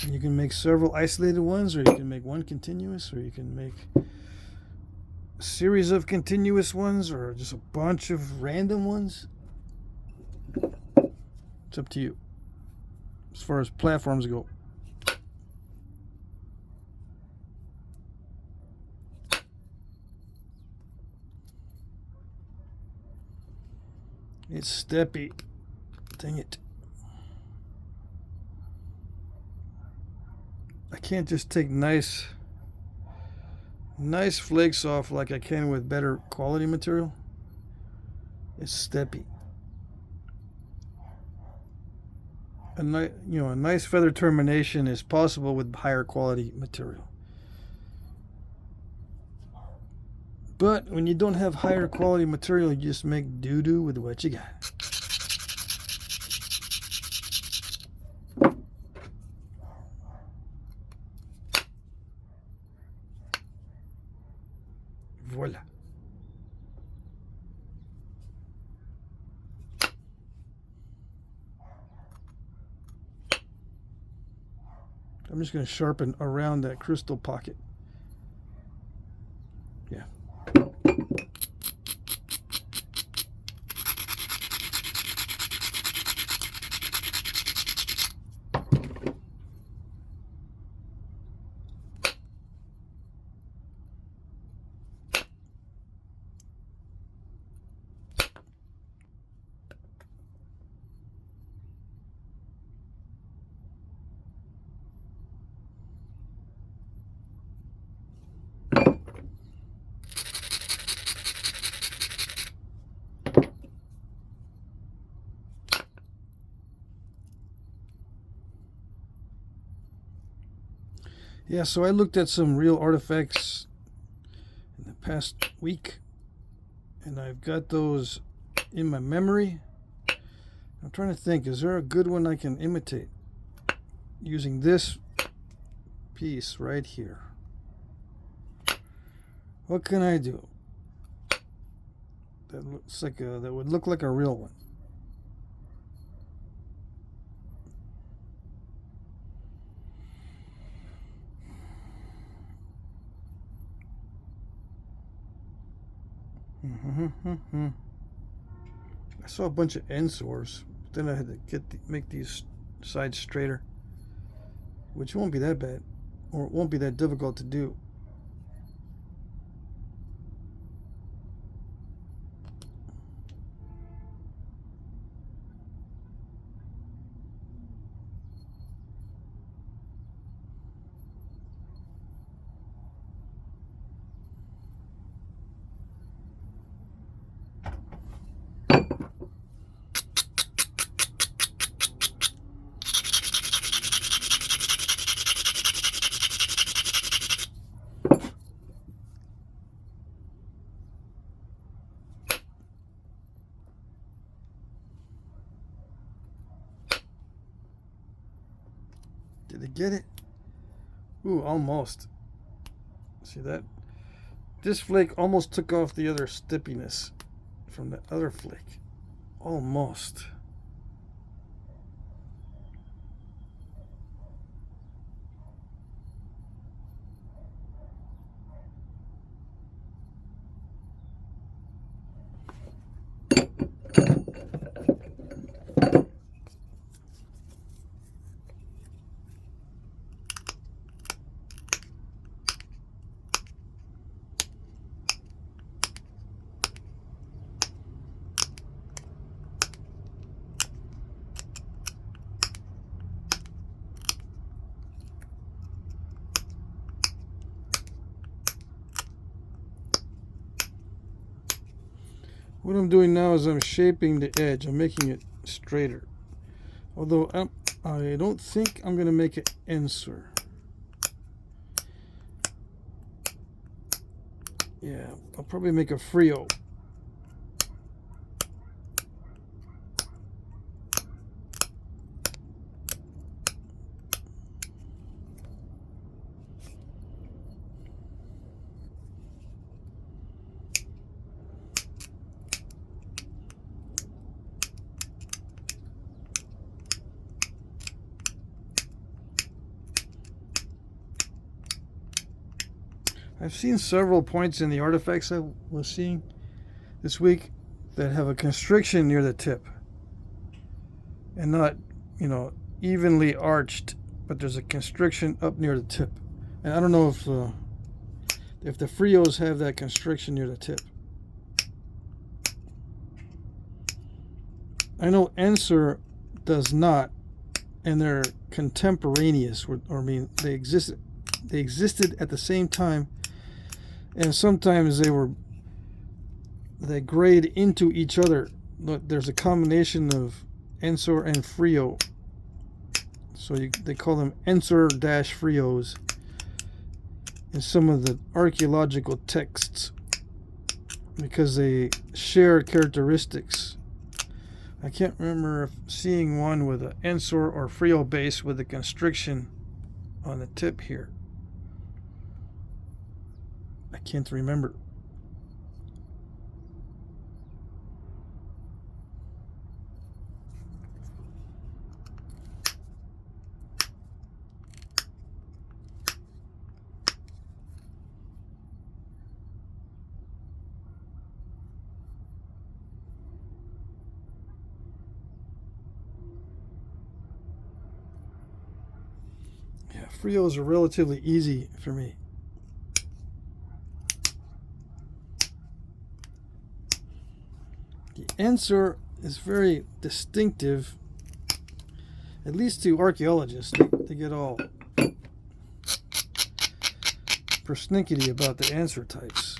And you can make several isolated ones, or you can make one continuous, or you can make a series of continuous ones, or just a bunch of random ones. It's up to you as far as platforms go. It's steppy. Dang it. I can't just take nice flakes off like I can with better quality material. It's steppy. A nice feather termination is possible with higher quality material. But when you don't have higher quality material, you just make doo-doo with what you got. Voila. I'm just going to sharpen around that crystal pocket. Yeah. Yeah, so I looked at some real artifacts in the past week, and I've got those in my memory. I'm trying to think, is there a good one I can imitate using this piece right here? What can I do that looks like that would look like a real one? I saw a bunch of end sores, but then I had to make these sides straighter, which won't be that bad, or it won't be that difficult to do. Did it get it? Ooh, almost. See that? This flake almost took off the other stippiness from the other flake. Almost. What I'm doing now is I'm shaping the edge. I'm making it straighter. Although I don't think I'm going to make it answer. Yeah, I'll probably make a Frio. I've seen several points in the artifacts I was seeing this week that have a constriction near the tip and not, evenly arched, but there's a constriction up near the tip. And I don't know if the Frios have that constriction near the tip. I know Ensor does not, and they're contemporaneous, they existed at the same time. And sometimes they grade into each other. There's a combination of Ensor and Frio. So they call them Ensor-Frios in some of the archaeological texts because they share characteristics. I can't remember seeing one with an Ensor or Frio base with a constriction on the tip here. I can't remember. Yeah, Frios are relatively easy for me. The Ensor is very distinctive, at least to archaeologists. They get all persnickety about the Ensor types.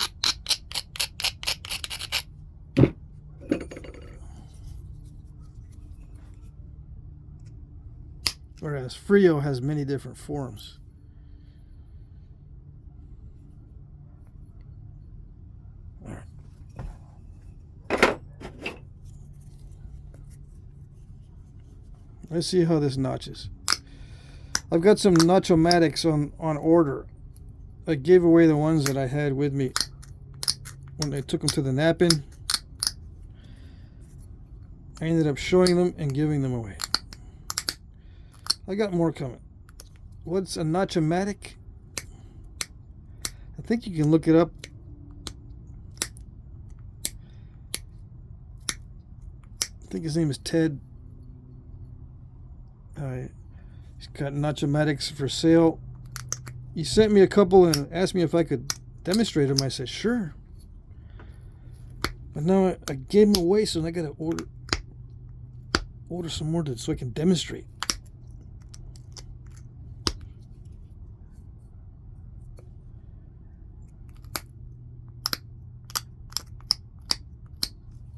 Whereas Frio has many different forms. Let's see how this notches. I've got some notch-o-matics on order. I gave away the ones that I had with me when I took them to the knapping. I ended up showing them and giving them away. I got more coming. What's a notch-o-matic? I think you can look it up. I think his name is Ted. He's got notch-o-matics for sale. He sent me a couple and asked me if I could demonstrate them. I said, sure. But now I gave them away, so I got to order some more so I can demonstrate.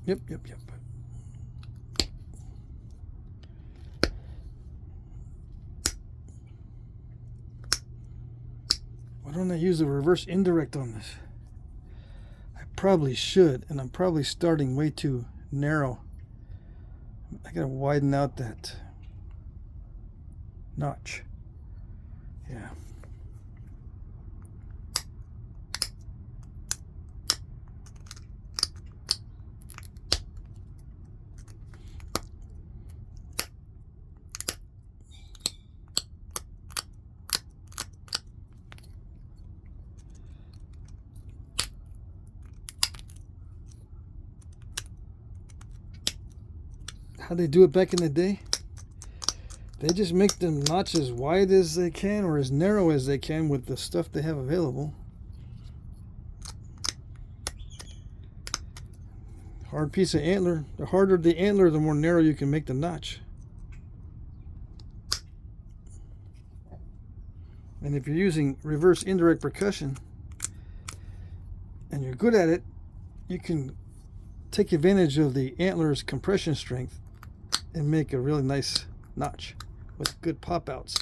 Yep. Why don't I use a reverse indirect on this? I probably should, and I'm probably starting way too narrow. I gotta widen out that notch. Yeah. How they do it back in the day? They just make them notch as wide as they can or as narrow as they can with the stuff they have available. Hard piece of antler. The harder the antler, the more narrow you can make the notch. And if you're using reverse indirect percussion and you're good at it, you can take advantage of the antler's compression strength and make a really nice notch with good pop outs.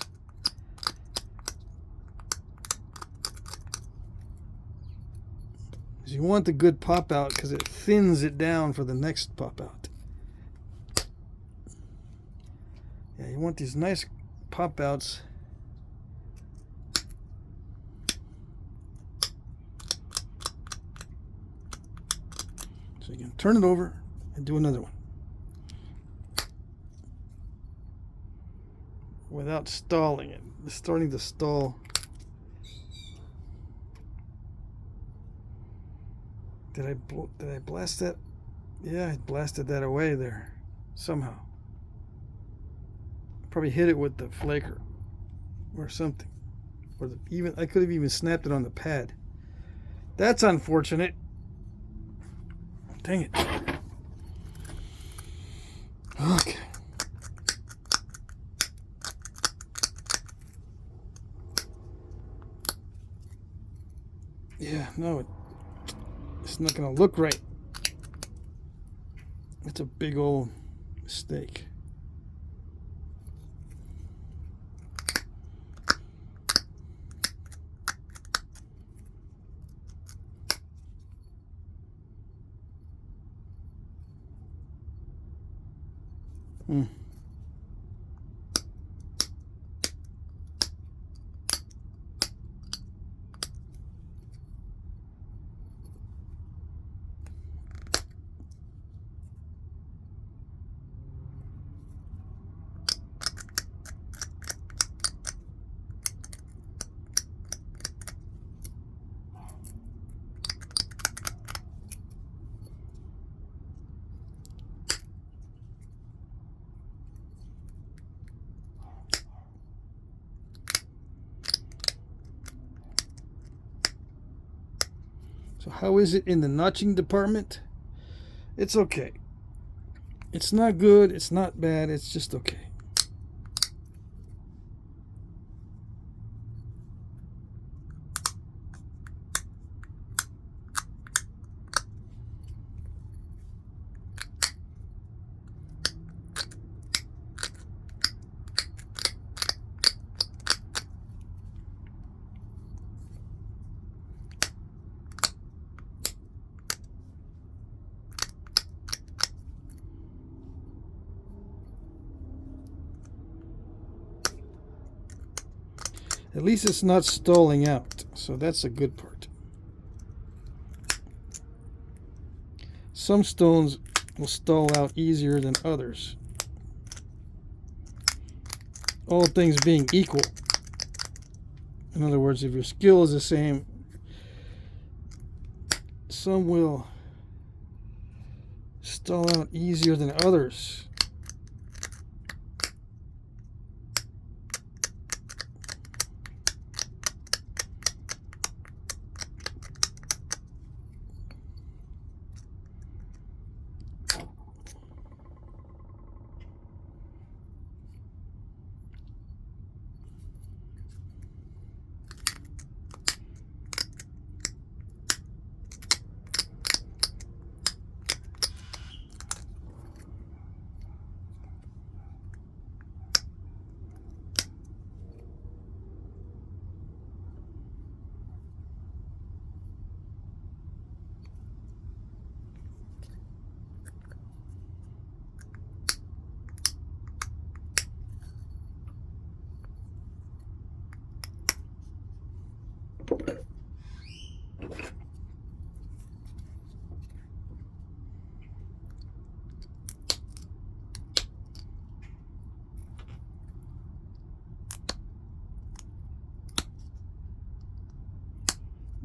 Because you want the good pop out because it thins it down for the next pop out. Yeah, you want these nice pop outs. So you can turn it over and do another one without stalling it. It's starting to stall. Did I blast that? Yeah, I blasted that away there somehow. Probably hit it with the flaker or something. Or I could have even snapped it on the pad. That's unfortunate. Dang it. Okay. Yeah, no, it's not going to look right. It's a big old mistake. So how is it in the notching department? It's okay. It's not good, it's not bad, it's just okay. At least it's not stalling out, so that's a good part. Some stones will stall out easier than others. All things being equal. In other words, if your skill is the same, some will stall out easier than others.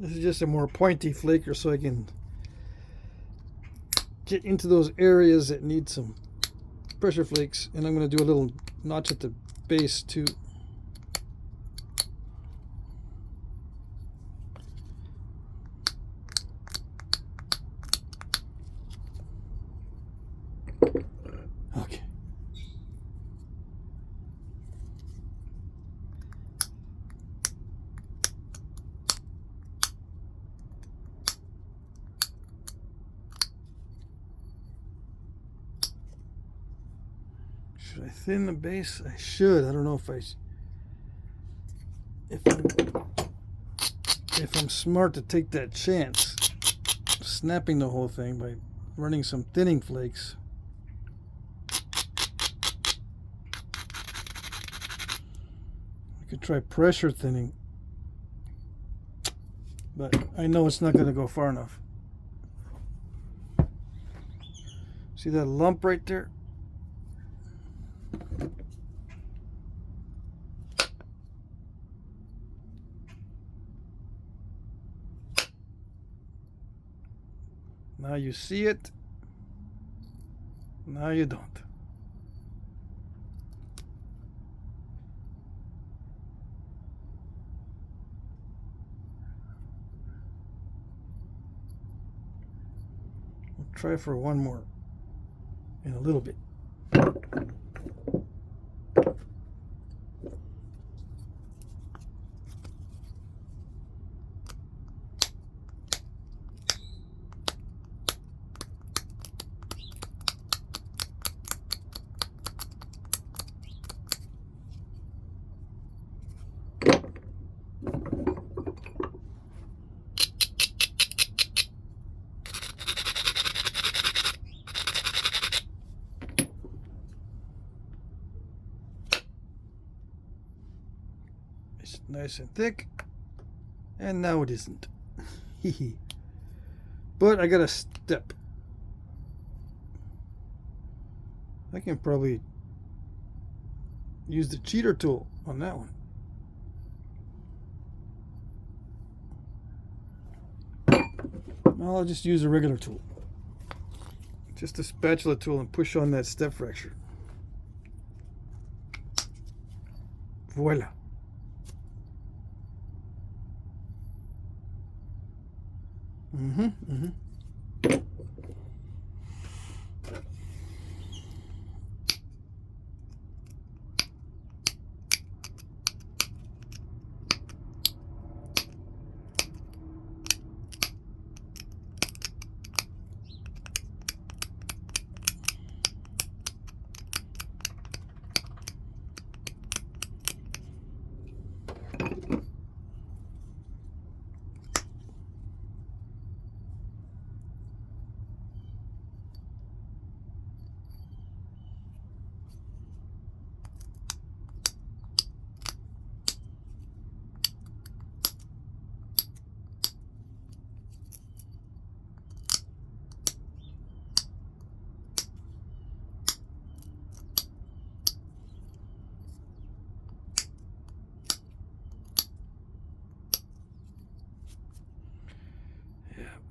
This is just a more pointy flaker so I can get into those areas that need some pressure flakes. And I'm going to do a little notch at the base too. Okay. Should I thin the base? I should. I don't know if I'm smart to take that chance, snapping the whole thing by running some thinning flakes. I could try pressure thinning, but I know it's not going to go far enough. See that lump right there? Now you see it. Now you don't. We'll try for one more in a little bit. It's nice and thick, and now it isn't. But I got a step. I can probably use the cheater tool on that one. I'll just use a regular tool. Just a spatula tool and push on that step fracture. Voila.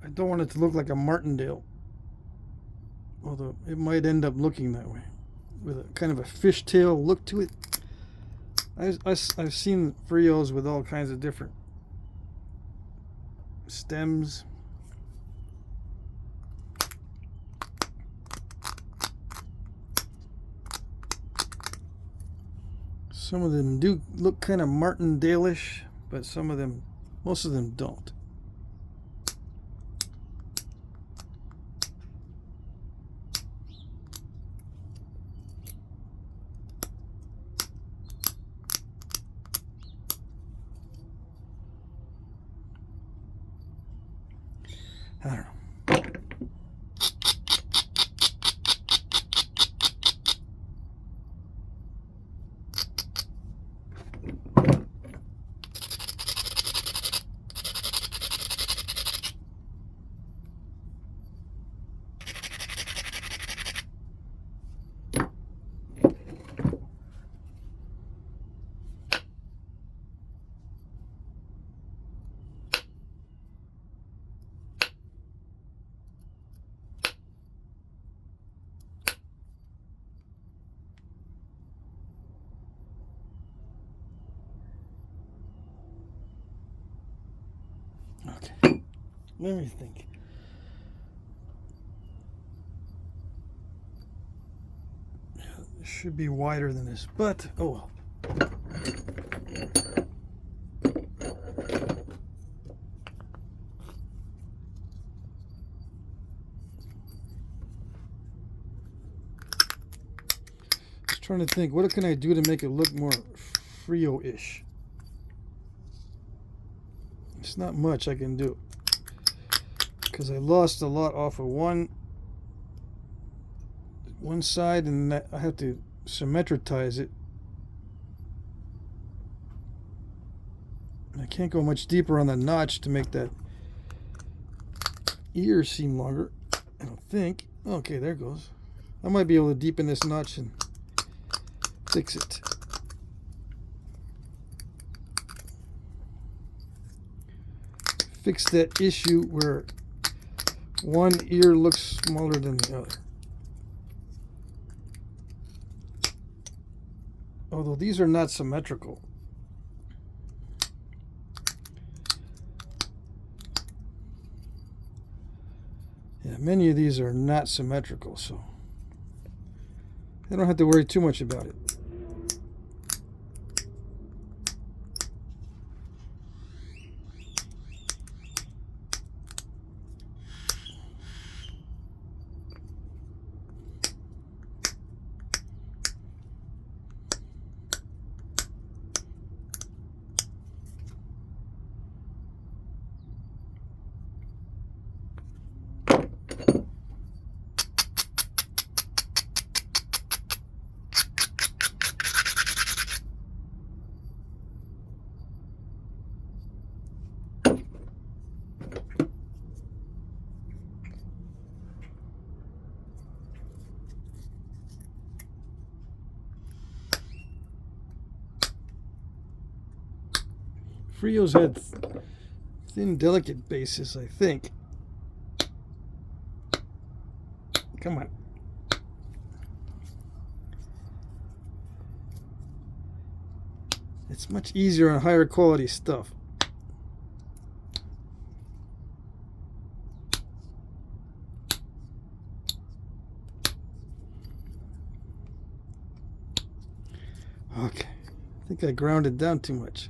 I don't want it to look like a martingale, although it might end up looking that way, with a kind of a fishtail look to it. I've seen Frios with all kinds of different stems. Some of them do look kind of martingale-ish, but some of them, most of them don't. I don't know. Okay, let me think. It should be wider than this, but oh well. Just trying to think, what can I do to make it look more Frio-ish? It's not much I can do, because I lost a lot off of one side, and I have to symmetritize it. I can't go much deeper on the notch to make that ear seem longer, I don't think. Okay, there it goes. I might be able to deepen this notch and fix it. Fix that issue where one ear looks smaller than the other. Although these are not symmetrical. Yeah, many of these are not symmetrical, so I don't have to worry too much about it. Frios had thin, delicate bases, I think. Come on. It's much easier on higher quality stuff. Okay. I think I ground it down too much.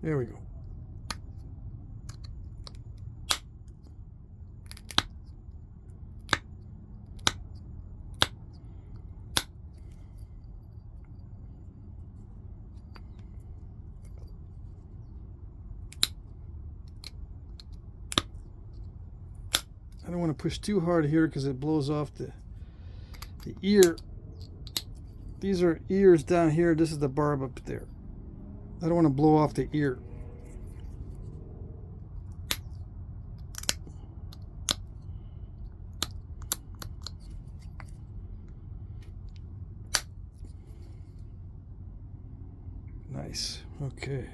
There we go. I don't want to push too hard here because it blows off the ear. These are ears down here. This is the barb up there. I don't want to blow off the ear. Nice. Okay.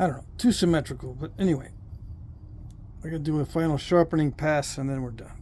I don't know, too symmetrical. But anyway, we're going to do a final sharpening pass and then we're done.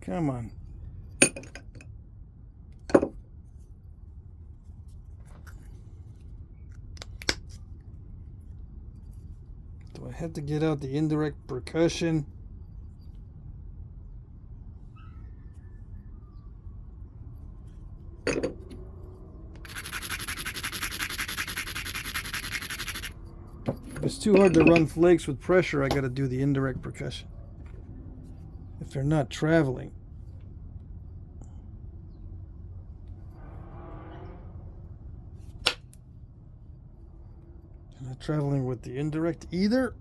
Come on. Do I have to get out the indirect percussion? If it's too hard to run flakes with pressure, I got to do the indirect percussion. If they're not traveling. They're not traveling with the indirect either.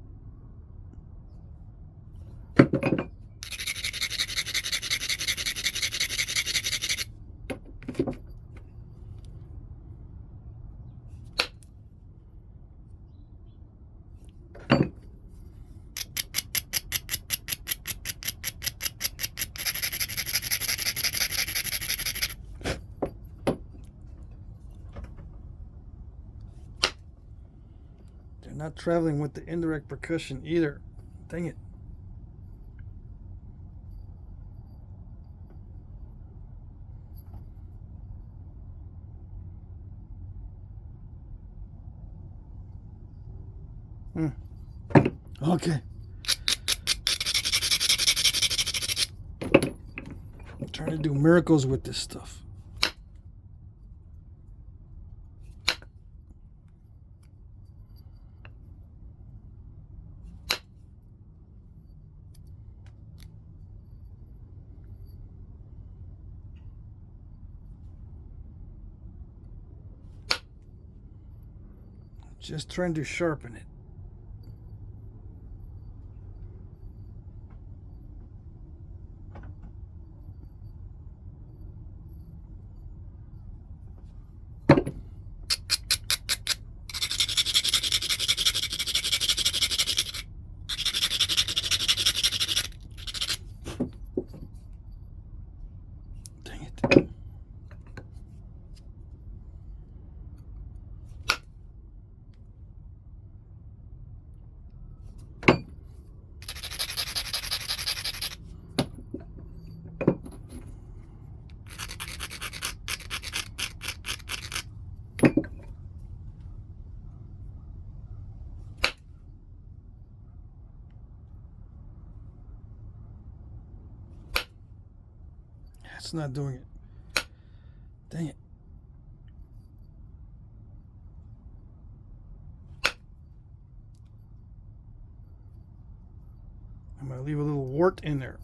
Not traveling with the indirect percussion either. Dang it. Okay. I'm trying to do miracles with this stuff. Just trying to sharpen it. Dang it. It's not doing it. Dang it. I'm going to leave a little wart in there.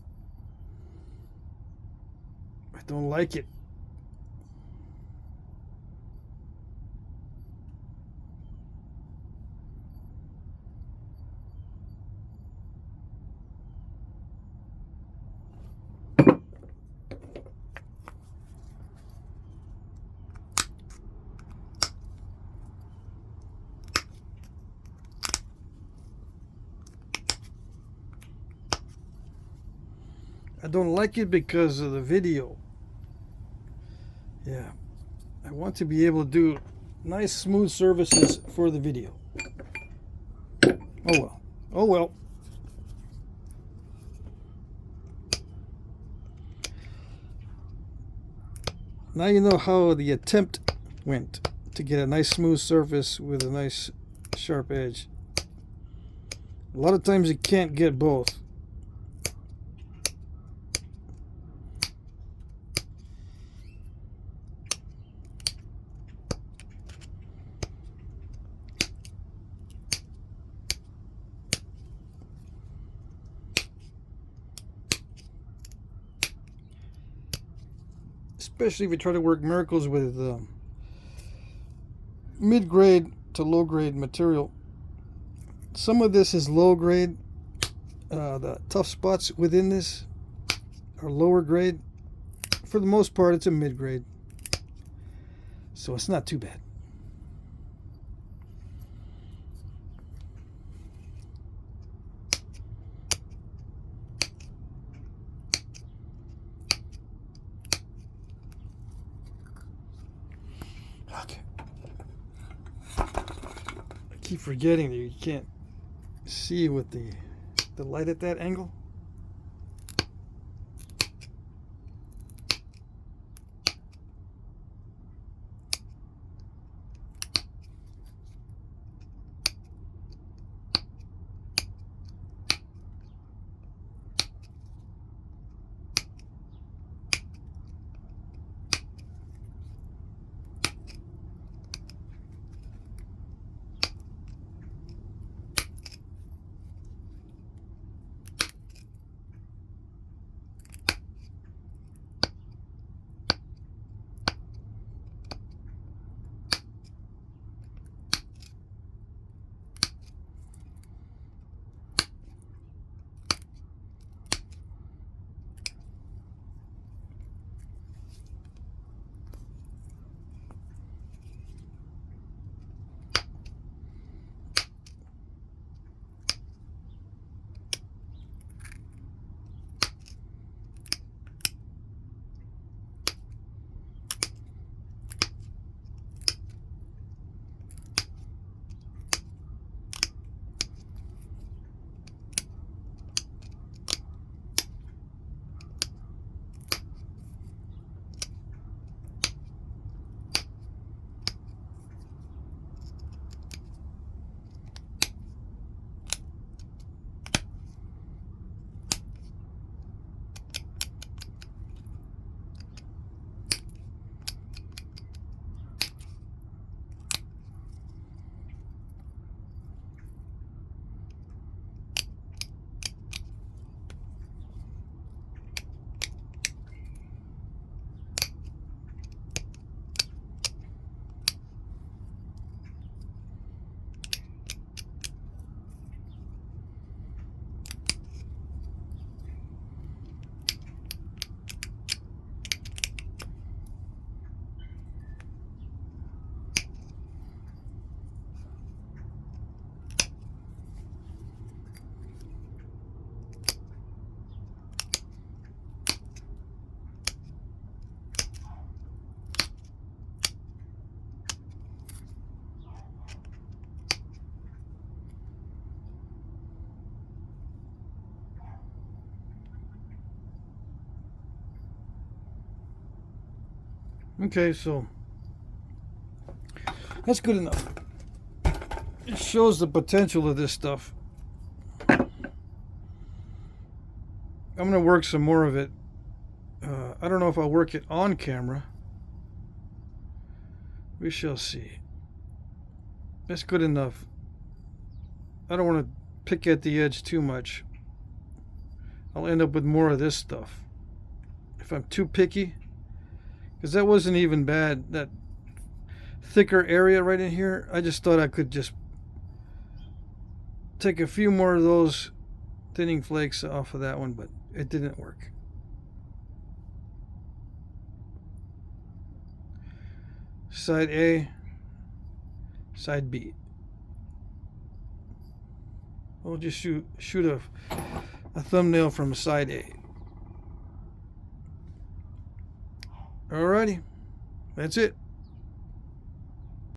I don't like it. I don't like it because of the video. Yeah. I want to be able to do nice smooth surfaces for the video. Oh well. Oh well. Now you know how the attempt went to get a nice smooth surface with a nice sharp edge. A lot of times you can't get both. especially if you try to work miracles with mid-grade to low-grade material. Some of this is low-grade. The tough spots within this are lower grade. For the most part, it's a mid-grade, so it's not too bad. Okay. I keep forgetting that you can't see with the light at that angle. Okay, so that's good enough. It shows the potential of this stuff. I'm going to work some more of it. I don't know if I'll work it on camera. We shall see. That's good enough. I don't want to pick at the edge too much. I'll end up with more of this stuff. If I'm too picky, because that wasn't even bad, that thicker area right in here, I just thought I could just take a few more of those thinning flakes off of that one, but it didn't work. Side A, side B. We'll just shoot a thumbnail from side A. Alrighty, that's it.